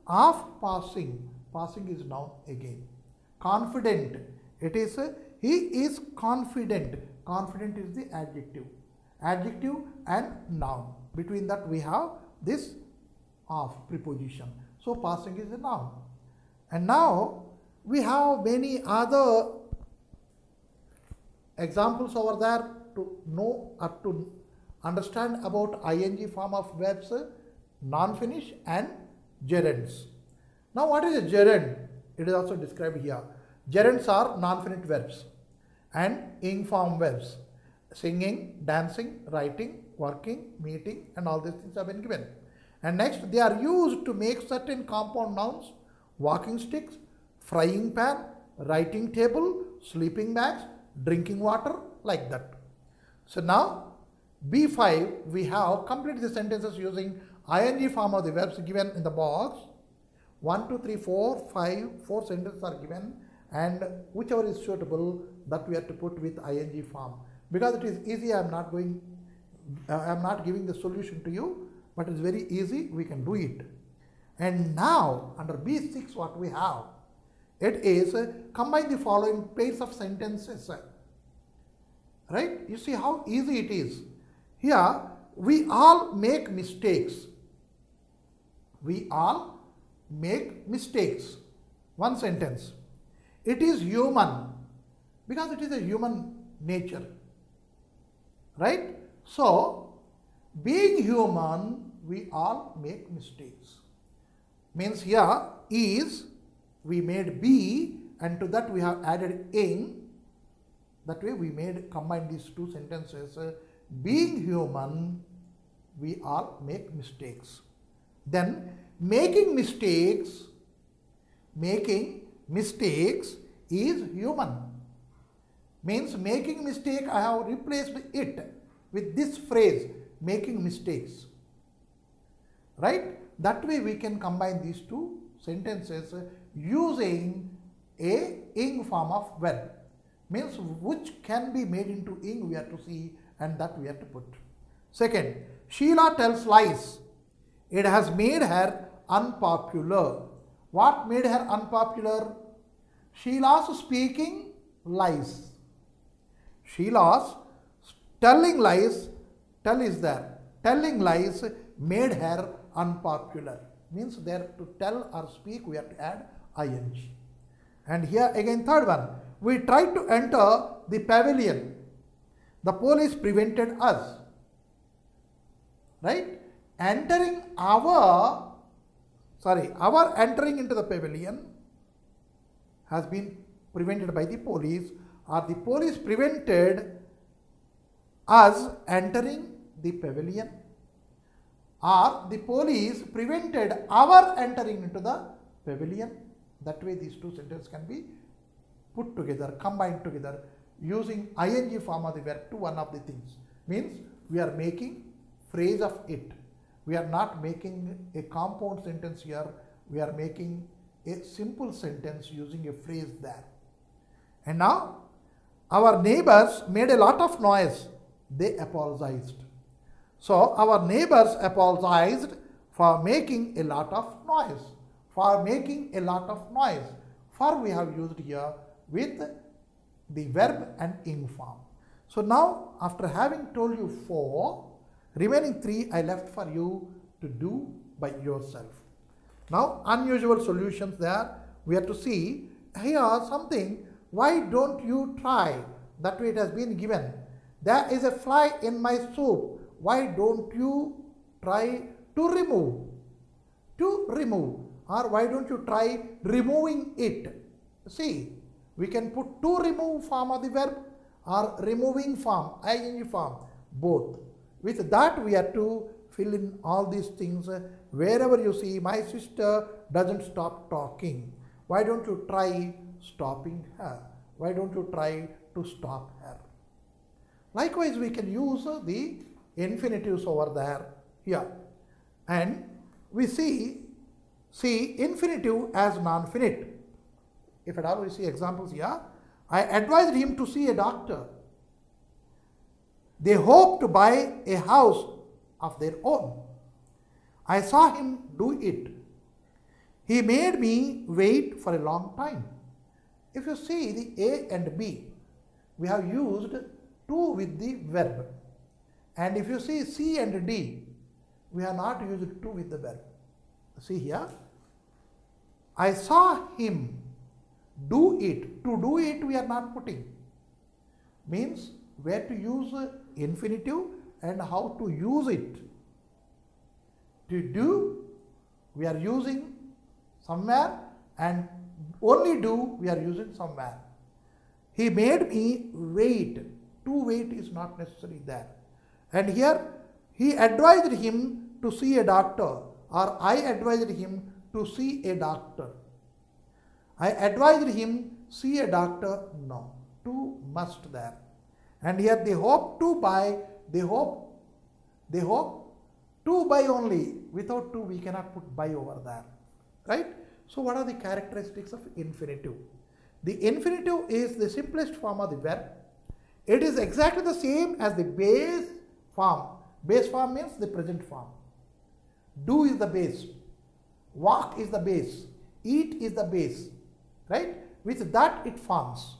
of passing. Passing is noun again. Confident, it is he is confident. Confident is the adjective. Adjective and noun. Between that we have this of preposition. So passing is a noun. And now we have many other examples over there to know or to understand about ing form of verbs, non-finish and gerunds. Now what is a gerund? It is also described here. Gerunds are non-finite verbs and ing form verbs. Singing, dancing, writing, working, meeting, and all these things have been given. And next, they are used to make certain compound nouns, walking sticks, frying pan, writing table, sleeping bags, drinking water, like that. So now, B5, we have completed the sentences using ing form of the verbs given in the box. 1, 2, 3, 4, 5, 4 sentences are given, and whichever is suitable, that we have to put with ing form. Because it is easy, I am not giving the solution to you, but it is very easy, we can do it. And now, under B6, what we have? It is combine the following pairs of sentences. Right? You see how easy it is. Here, we all make mistakes. We all make mistakes. One sentence. It is human, because it is a human nature. Right? So, being human, we all make mistakes. Means here is, we made be, and to that we have added ing. That way we combine these two sentences. Being human, we all make mistakes. Then making mistakes is human. Means making mistake, I have replaced it with this phrase, making mistakes. Right? That way we can combine these two sentences using a ing form of verb. Means which can be made into ing, we have to see, and that we have to put. Second, Sheila tells lies. It has made her unpopular. What made her unpopular? Sheila's speaking lies. Sheila's telling lies, tell is there. Telling lies made her unpopular. Means there to tell or speak, we have to add ing. And here again, third one. We tried to enter the pavilion. The police prevented us. Right? Our entering into the pavilion has been prevented by the police, or the police prevented us entering the pavilion, or the police prevented our entering into the pavilion. That way these two sentences can be put together, combined together, using ing form of the verb to one of the things. Means we are making phrase of it. We are not making a compound sentence here. We are making a simple sentence using a phrase there. And now, our neighbors made a lot of noise. They apologized. So, our neighbors apologized for making a lot of noise. For making a lot of noise. For we have used here with the verb and ing form. So, now after having told you 4, remaining 3 I left for you to do by yourself. Now, unusual solutions there. We have to see here something. Why don't you try? That way it has been given. There is a fly in my soup. Why don't you try to remove? To remove. Or why don't you try removing it? See, we can put to remove form of the verb or removing form, ing form, both. With that we have to fill in all these things. Wherever you see my sister doesn't stop talking. Why don't you try stopping her? Why don't you try to stop her? Likewise, we can use the infinitives over there here. And we see infinitive as non-finite. If at all we see examples here, I advised him to see a doctor. They hope to buy a house of their own. I saw him do it. He made me wait for a long time. If you see the A and B, we have used to with the verb. And if you see C and D, we have not used to with the verb. See here, I saw him do it. To do it we are not putting. Means where to use infinitive and how to use it. To do we are using somewhere and only do we are using somewhere. He made me wait. To wait is not necessary there. And here he advised him to see a doctor, or I advised him to see a doctor. I advised him see a doctor. No, to must there. And here they hope to buy. They hope to buy only. Without to we cannot put buy over there, right? So what are the characteristics of infinitive? The infinitive is the simplest form of the verb. It is exactly the same as the base form. Base form means the present form. Do is the base. Walk is the base. Eat is the base. Right? With that it forms.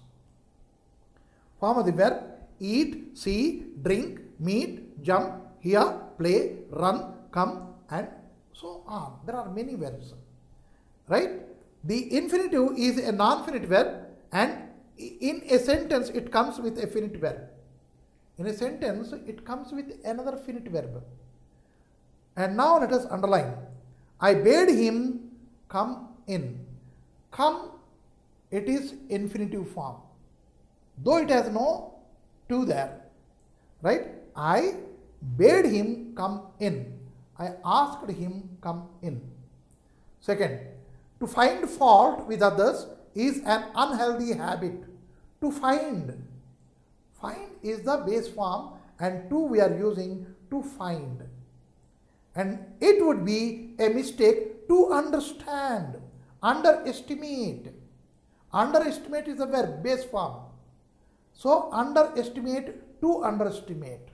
Form of the verb: eat, see, drink, meet, jump, hear, play, run, come, and so on. There are many verbs. Right? The infinitive is a non-finite verb, and in a sentence it comes with a finite verb. In a sentence it comes with another finite verb. And now let us underline. I bade him come in. Come, it is infinitive form, though it has no to there. Right? I bade him come in. I asked him come in. Second, to find fault with others is an unhealthy habit. To find. Find is the base form, and to we are using to find. And it would be a mistake to understand, underestimate. Underestimate is the verb, base form. So underestimate, to underestimate.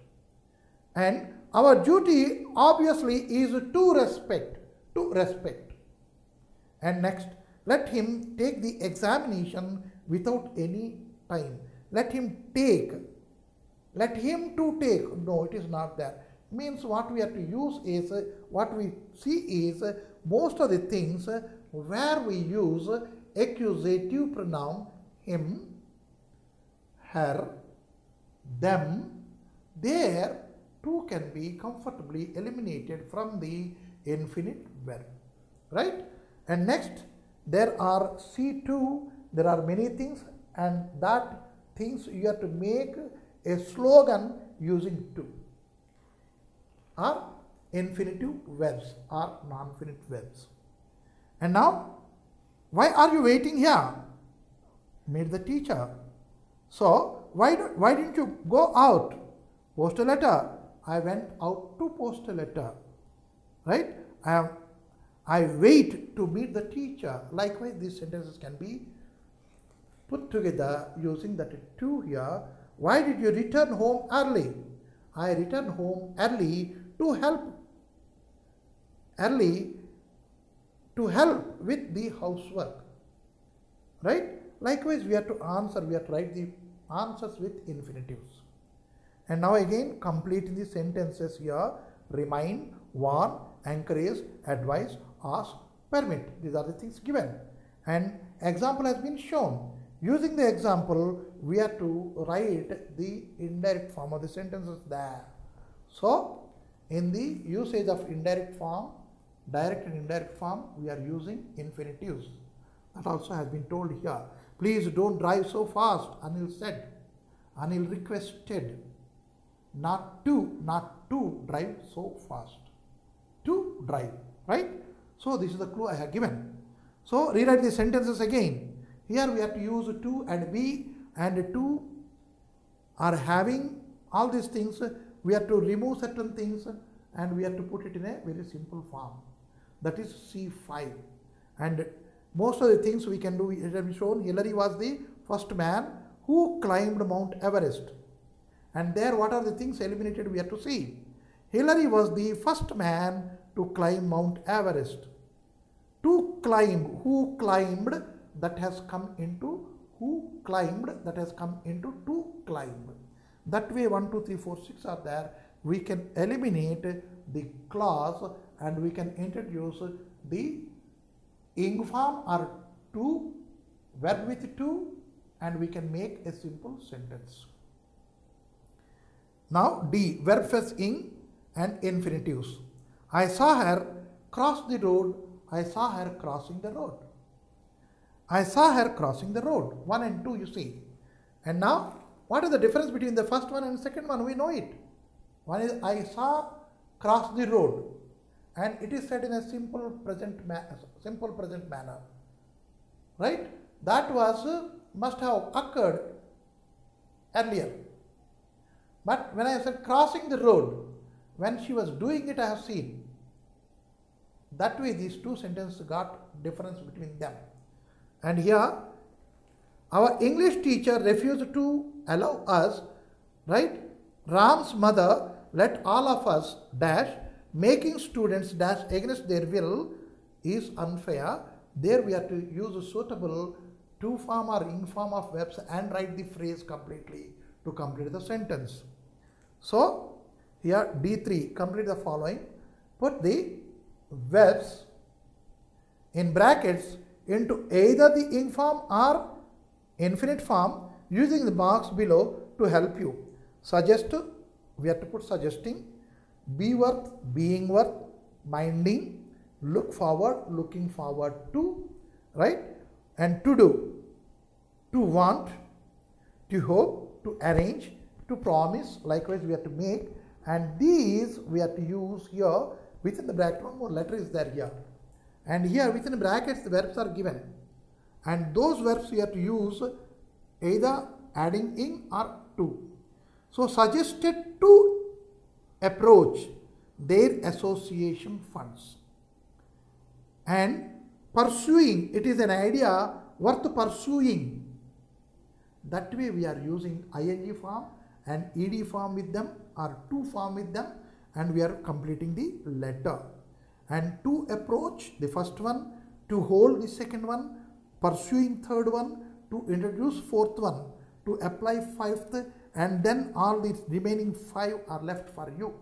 And our duty obviously is to respect, to respect. And next, let him take the examination without any time. Let him take. Let him to take. No, it is not there. Means what we have to use is, what we see is most of the things where we use accusative pronoun him, her, them, there two can be comfortably eliminated from the infinite verb. Right? And next, there are C2, there are many things, and that things you have to make a slogan using to. Are infinitive verbs or non-finite verbs. And now, why are you waiting here? Meet the teacher. So, why didn't you go out? Post a letter. I went out to post a letter. Right? I wait to meet the teacher. Likewise, these sentences can be put together using that to here. Why did you return home early? I returned home early to help with the housework. Right? Likewise, we have to answer, we have to write the answers with infinitives. And now again, completing the sentences here: remind, warn, encourage, advise, ask, permit. These are the things given. And example has been shown. Using the example, we have to write the indirect form of the sentences there. So, in the usage of indirect form, direct and indirect form, we are using infinitives. That also has been told here. Please don't drive so fast, Anil said. Anil requested not to drive so fast. To drive, right? So this is the clue I have given. So rewrite the sentences again. Here we have to use to and be, and to are having all these things. We have to remove certain things and we have to put it in a very simple form. That is C5. And most of the things we can do, it has been shown. Hillary was the first man who climbed Mount Everest. And there, what are the things eliminated we have to see. Hillary was the first man to climb Mount Everest. To climb, who climbed, that has come into who climbed, that has come into to climb. That way 1, 2, 3, 4, 6 are there. We can eliminate the clause and we can introduce the ing form or to, verb with to, and we can make a simple sentence. Now D, verb plus ing and infinitives. I saw her cross the road. I saw her crossing the road. I saw her crossing the road. 1 and 2 you see. And now what is the difference between the first one and the second one? We know it. One is I saw cross the road, and it is said in a simple present manner. Right? That was must have occurred earlier. But when I said crossing the road, when she was doing it, I have seen. That way these two sentences got difference between them. And here our English teacher refused to allow us, right? Ram's mother let all of us dash, making students dash against their will is unfair. There we have to use a suitable to form or ing form of verbs and write the phrase completely to complete the sentence. So here D3, complete the following. Put the verbs in brackets into either the ing form or infinite form using the marks below to help you. Suggest, we have to put suggesting, be worth, being worth, minding, look forward, looking forward to, right? And to do, to want, to hope, to arrange, to promise. Likewise we have to make, and these we have to use here within the bracket. One more letter is there here, and here within the brackets the verbs are given, and those verbs we have to use either adding ing or to. So suggested to approach their association funds, and pursuing, it is an idea worth pursuing. That way we are using ing form and ed form with them or to form with them, and we are completing the letter. And to approach, the first one, to hold, the second one, pursuing, third one, to introduce, fourth one, to apply, fifth, and then all the remaining 5 are left for you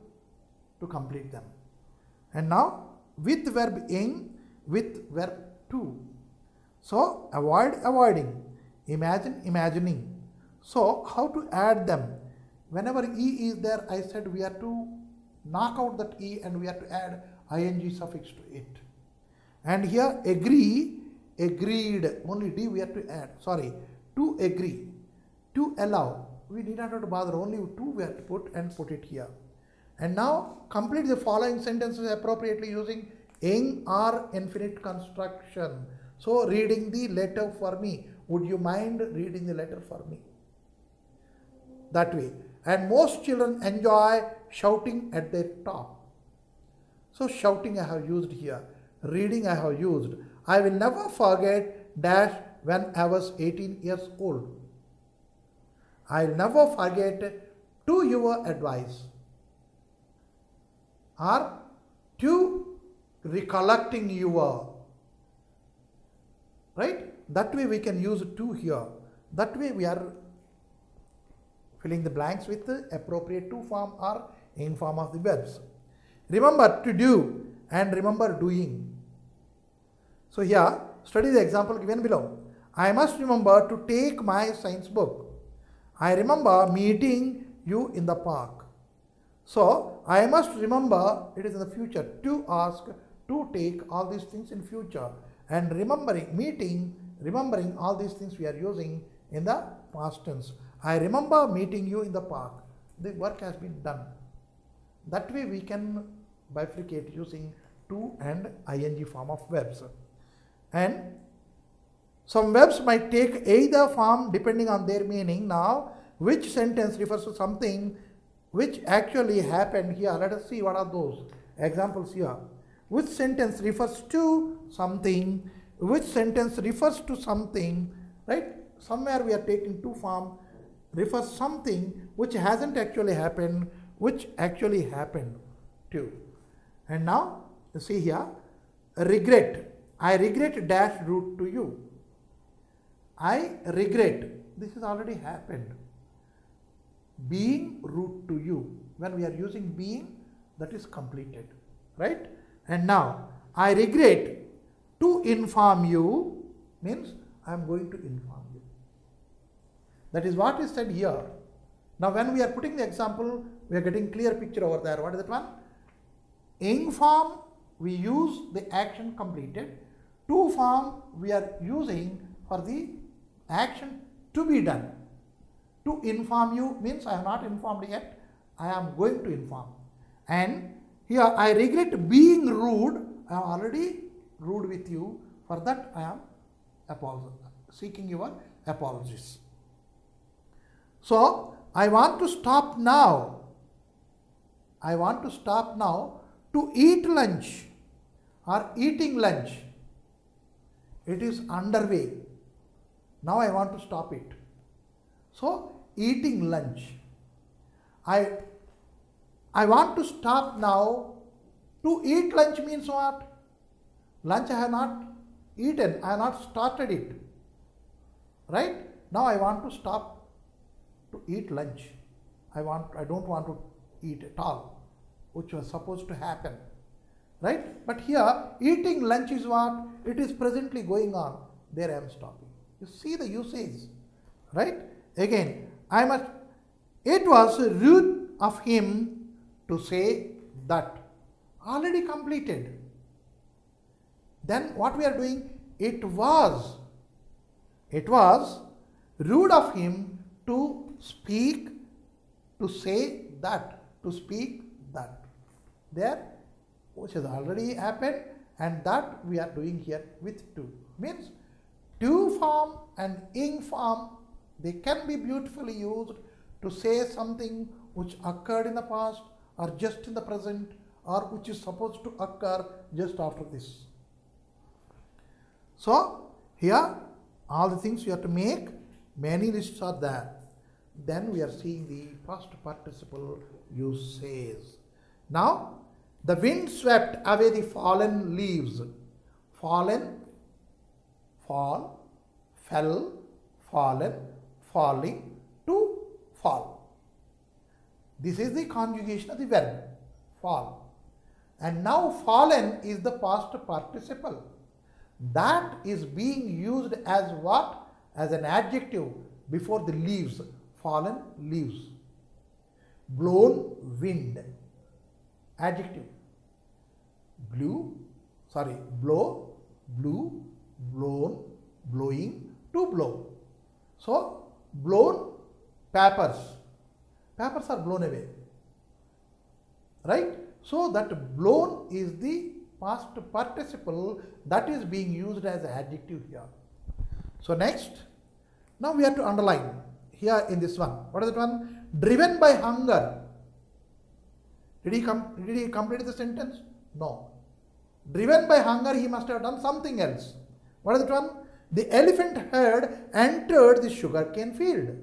to complete them. And now with verb ing, with verb to. So avoid, avoiding, imagine, imagining. So how to add them? Whenever e is there, I said we have to knock out that e and we have to add ing suffix to it. And here agree, agreed, only d we have to add, sorry, to agree, to allow, we need not have to bother, only to we have to put and put it here. And now complete the following sentences appropriately using ing or infinite construction. So reading the letter for me, would you mind reading the letter for me? That way. And most children enjoy shouting at their top. So shouting I have used here. reading I have used. I will never forget dash when I was 18 years old. I will never forget to your advice, or to recollecting your, right? That way we can use to here. That way we are filling the blanks with the appropriate to form or in form of the verbs. Remember to do and remember doing. So here, study the example given below. I must remember to take my science book. I remember meeting you in the park. So I must remember, it is in the future, to ask, to take, all these things in future. And remembering, meeting, remembering, all these things we are using in the past tense. I remember meeting you in the park. The work has been done. That way we can bifurcate using to and ing form of verbs. And some verbs might take either form depending on their meaning. Now, which sentence refers to something which actually happened here? Let us see what are those examples here. Which sentence refers to something? Which sentence refers to something? Right? Somewhere we are taking to form, refers something which hasn't actually happened, which actually happened to. And now, you see here, regret. I regret dash rude to you. I regret. This has already happened. Being rude to you. When we are using being, that is completed. Right? And now, I regret to inform you means I am going to inform you. That is what is said here. Now, when we are putting the example, we are getting clear picture over there. What is that one? Inform, we use the action completed. To form, we are using for the action to be done. To inform you means I am not informed yet, I am going to inform. And here I regret being rude, I am already rude with you, for that I am seeking your apologies. So I want to stop now. I want to stop now to eat lunch or eating lunch. It is underway. Now I want to stop it. So eating lunch. I want to stop now. To eat lunch means what? Lunch I have not eaten. I have not started it. Right? Now I want to stop to eat lunch. I don't want to eat at all, which was supposed to happen. Right? But here, eating lunch is what? It is presently going on. There I am stopping. You see the usage. Right? Again, it was rude of him to say that. Already completed. Then what we are doing? It was rude of him to speak, to say that, to speak that. There, which has already happened, and that we are doing here with to. Means to form and ing form, they can be beautifully used to say something which occurred in the past or just in the present or which is supposed to occur just after this. So here all the things you have to make, many lists are there. Then we are seeing the past participle usage. Now the wind swept away the fallen leaves. Fallen, fall, fell, fallen, falling, to fall. This is the conjugation of the verb, fall. And now fallen is the past participle. That is being used as what? As an adjective before the leaves. Fallen leaves. Blown wind. Adjective. Blow, blew, blown, blowing, to blow. So, blown papers. Papers are blown away. Right? So, that blown is the past participle that is being used as an adjective here. So, next, now we have to underline here in this one. What is that one? Driven by hunger. Did he complete the sentence? No. Driven by hunger, he must have done something else. What is that one? The elephant herd entered the sugarcane field.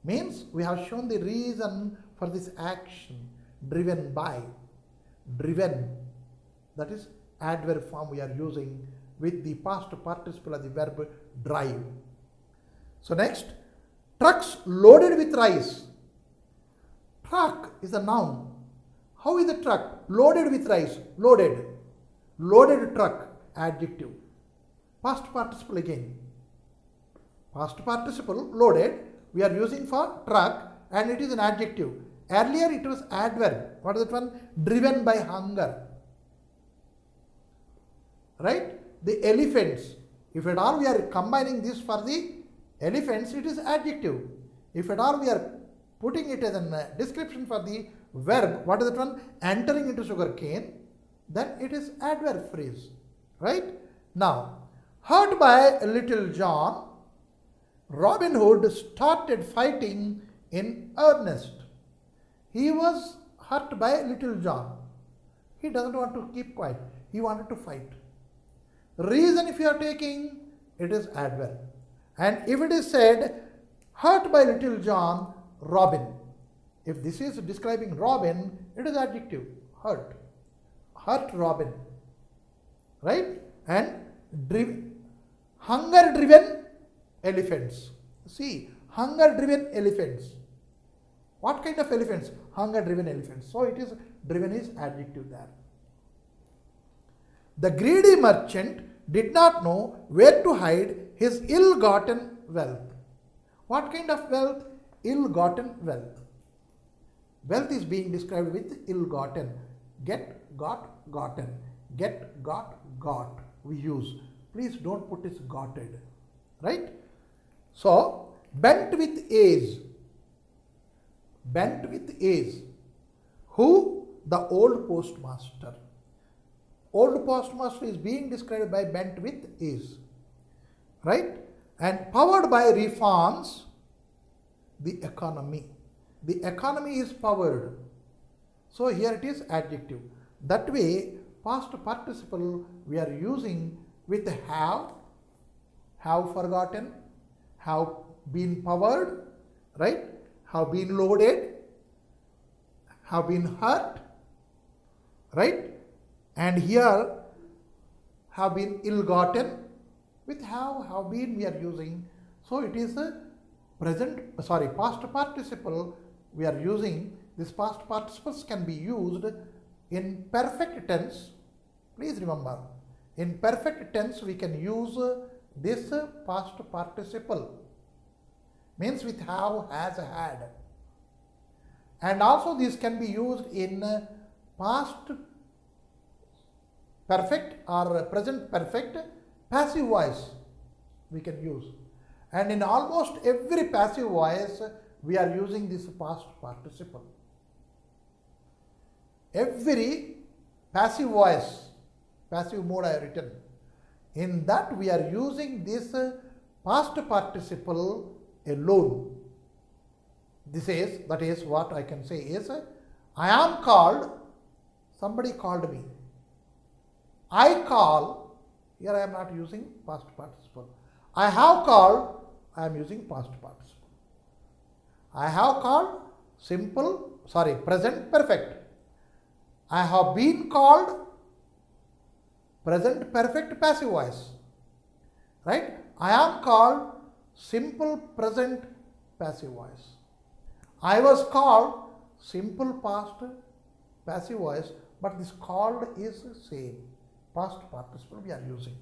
Means we have shown the reason for this action. Driven by. Driven. That is adverb form we are using with the past participle of the verb drive. So next, trucks loaded with rice. Truck is a noun. How is the truck? Loaded with rice. Loaded. Loaded truck. Adjective. Past participle again. Past participle loaded we are using for truck and it is an adjective. Earlier it was adverb. What is that one? Driven by hunger. Right? The elephants. If at all we are combining this for the elephants, it is adjective. If at all we are putting it as a description for the verb, what is that one? Entering into sugarcane, then it is adverb phrase. Right? Now, hurt by Little John, Robin Hood started fighting in earnest. He was hurt by Little John. He doesn't want to keep quiet. He wanted to fight. Reason if you are taking, it is adverb. And if it is said, hurt by Little John, Robin. If this is describing Robin, it is adjective, hurt. Hurt Robin. Right? And hunger driven elephants. See, hunger driven elephants. What kind of elephants? Hunger driven elephants. So it is driven is adjective there. The greedy merchant did not know where to hide his ill-gotten wealth. What kind of wealth? Ill-gotten wealth. Wealth is being described with ill-gotten. Get, got, gotten. Get, got, we use. Please don't put this gotted. Right? So, bent with age. Bent with age. Who? The old postmaster. Old postmaster is being described by bent with age. Right? And powered by reforms, the economy. The economy is powered. So here it is adjective. That way, past participle we are using with have forgotten, have been powered, right? Have been loaded, have been hurt, right? And here have been ill-gotten. With have been we are using. So it is a past participle we are using. This past participles can be used in perfect tense. Please remember, in perfect tense we can use this past participle. Means with have, has, had. And also this can be used in past perfect or present perfect passive voice we can use. And in almost every passive voice we are using this past participle. Every passive voice, passive mode I have written, in that we are using this past participle alone. This is, that is what I can say is, I am called, somebody called me. I call, here I am not using past participle. I have called, I am using past participle. I have called, present perfect. I have been called, present perfect passive voice. Right? I am called, simple present passive voice. I was called, simple past passive voice, but this called is same. Past participle we are using.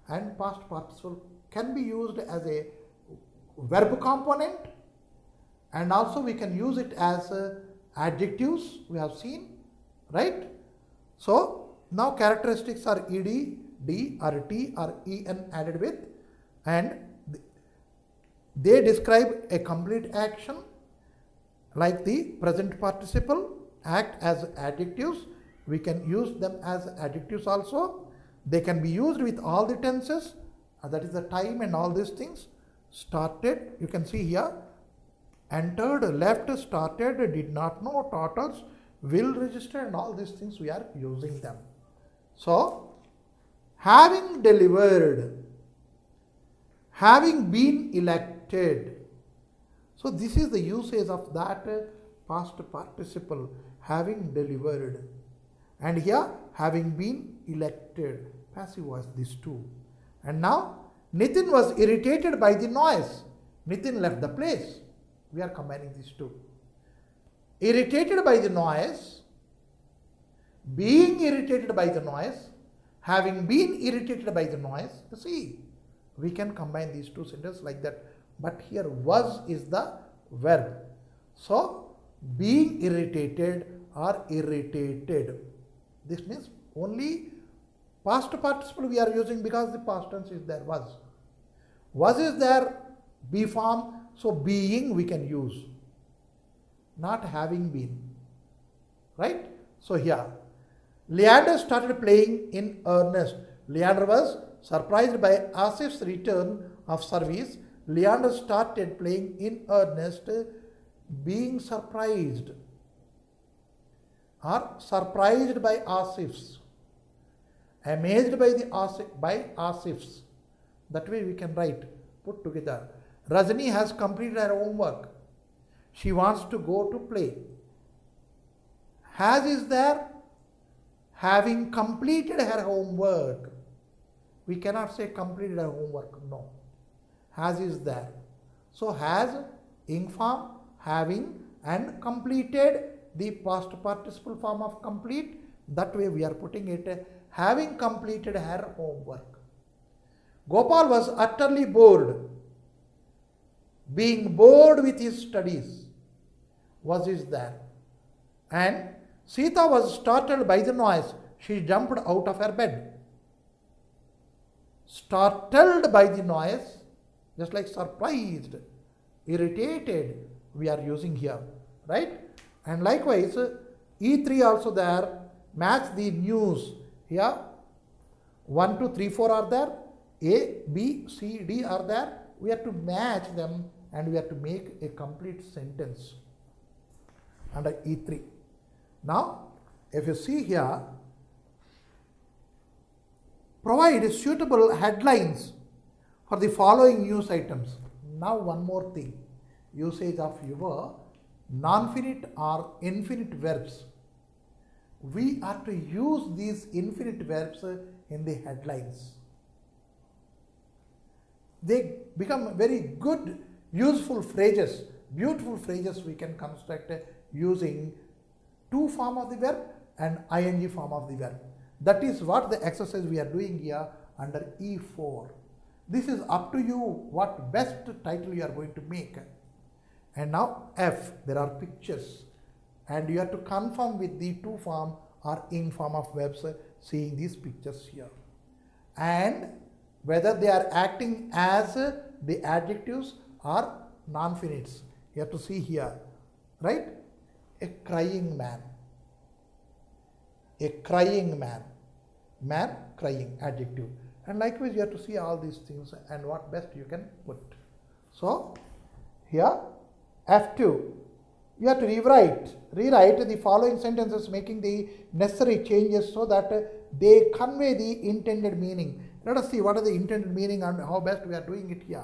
And past participle can be used as a verb component, and also we can use it as adjectives we have seen. Right? So, now characteristics are ed, d or t or en added with, and they describe a complete action like the present participle, act as adjectives. We can use them as adjectives also. They can be used with all the tenses, that is the time and all these things. Started, you can see here, entered, left, started, did not know, taught us, will register and all these things we are using them. So, having delivered, having been elected. So, this is the usage of that past participle, having delivered. And here, having been elected, passive voice, these two. And now, Nitin was irritated by the noise. Nitin left the place. We are combining these two. Irritated by the noise, being irritated by the noise, having been irritated by the noise. See, we can combine these two sentences like that. But here was is the verb. So, being irritated or irritated. This means only past participle we are using because the past tense is there, was. Was is there, be form, so being we can use, not having been, right? So here, Leander started playing in earnest. Leander was surprised by Asif's return of service. Leander started playing in earnest, being surprised or surprised by Asif's, amazed by Asif's. That way we can write, put together. Rajni has completed her homework. She wants to go to play. Has is there, having completed her homework. We cannot say completed her homework, no. Has is there. So has, ing form, having and completed, the past participle form of complete. That way we are putting it, having completed her homework. Gopal was utterly bored. Being bored with his studies. Was is there. And Sita was startled by the noise. She jumped out of her bed. Startled by the noise, just like surprised, irritated, we are using here, right? And likewise, E3 also there, match the news. Here, 1, 2, 3, 4 are there, A, B, C, D are there. We have to match them and we have to make a complete sentence under E3. Now, if you see here, provide suitable headlines for the following news items. Now, one more thing, usage of your non-finite or infinite verbs. We are to use these infinite verbs in the headlines. They become very good, useful phrases, beautiful phrases we can construct using to form of the verb and ing form of the verb. That is what the exercise we are doing here under E4. This is up to you what best title you are going to make. And now F, there are pictures and you have to confirm with the to form or ing form of verbs seeing these pictures here. And whether they are acting as the adjectives or non-finites. You have to see here, right? A crying man. A crying man. Man, crying, adjective. And likewise, you have to see all these things and what best you can put. So, here, F2, you have to rewrite the following sentences making the necessary changes so that they convey the intended meaning. Let us see what is the intended meaning and how best we are doing it here.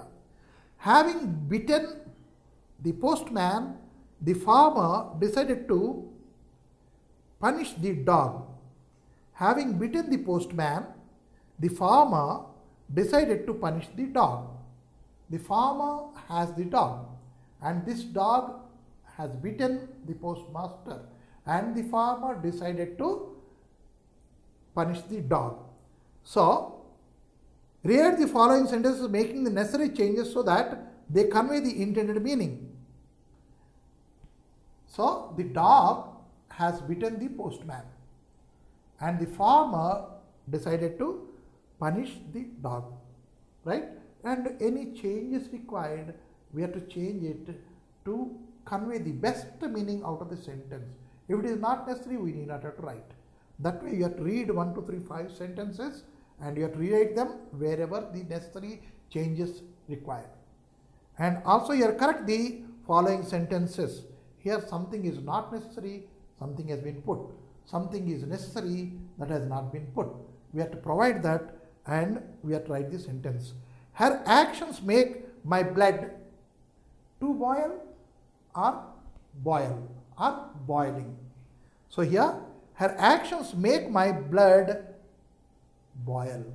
Having bitten the postman, the farmer decided to punish the dog. Having bitten the postman, the farmer decided to punish the dog. The farmer has the dog and this dog has bitten the postmaster and the farmer decided to punish the dog. So, rewrite the following sentences making the necessary changes so that they convey the intended meaning. So, the dog has bitten the postman and the farmer decided to punish the dog, right? And any changes required, we have to change it to convey the best meaning out of the sentence. If it is not necessary, we need not have to write. That way you have to read 1, 2, 3, 5 sentences and you have to rewrite them wherever the necessary changes required. And also you have to correct the following sentences. Here something is not necessary, something has been put. Something is necessary that has not been put. We have to provide that and we have to write the sentence. Her actions make my blood to boil or boiling. So here, her actions make my blood boil.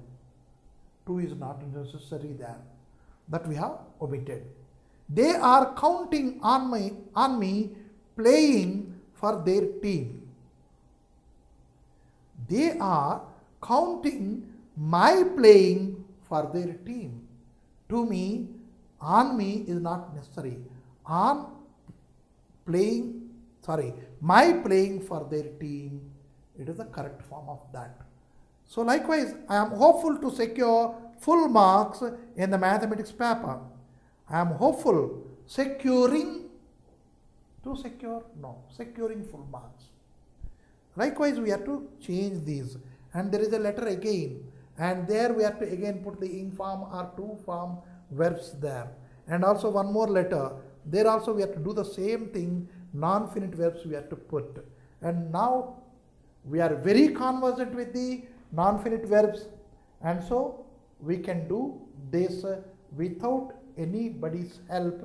To is not necessary there. That we have omitted. They are counting on me playing for their team. They are counting my playing for their team. To me, on me is not necessary. My playing for their team, it is the correct form of that. So likewise, I am hopeful to secure full marks in the mathematics paper. I am hopeful securing full marks. Likewise, we have to change these, and there is a letter again, and there we have to again put the ing form or to form verbs there, and also one more letter. There also we have to do the same thing, non-finite verbs we have to put. And now we are very conversant with the non-finite verbs, and so we can do this without anybody's help,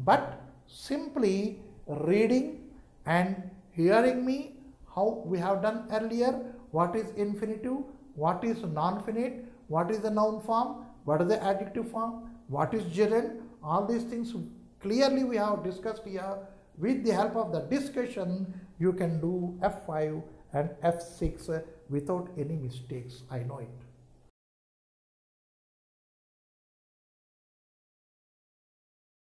but simply reading and hearing me how we have done earlier, what is infinitive, what is non-finite, what is the noun form, what is the adjective form, what is gerund, all these things clearly we have discussed here. With the help of the discussion, you can do F5 and F6 without any mistakes. I know it.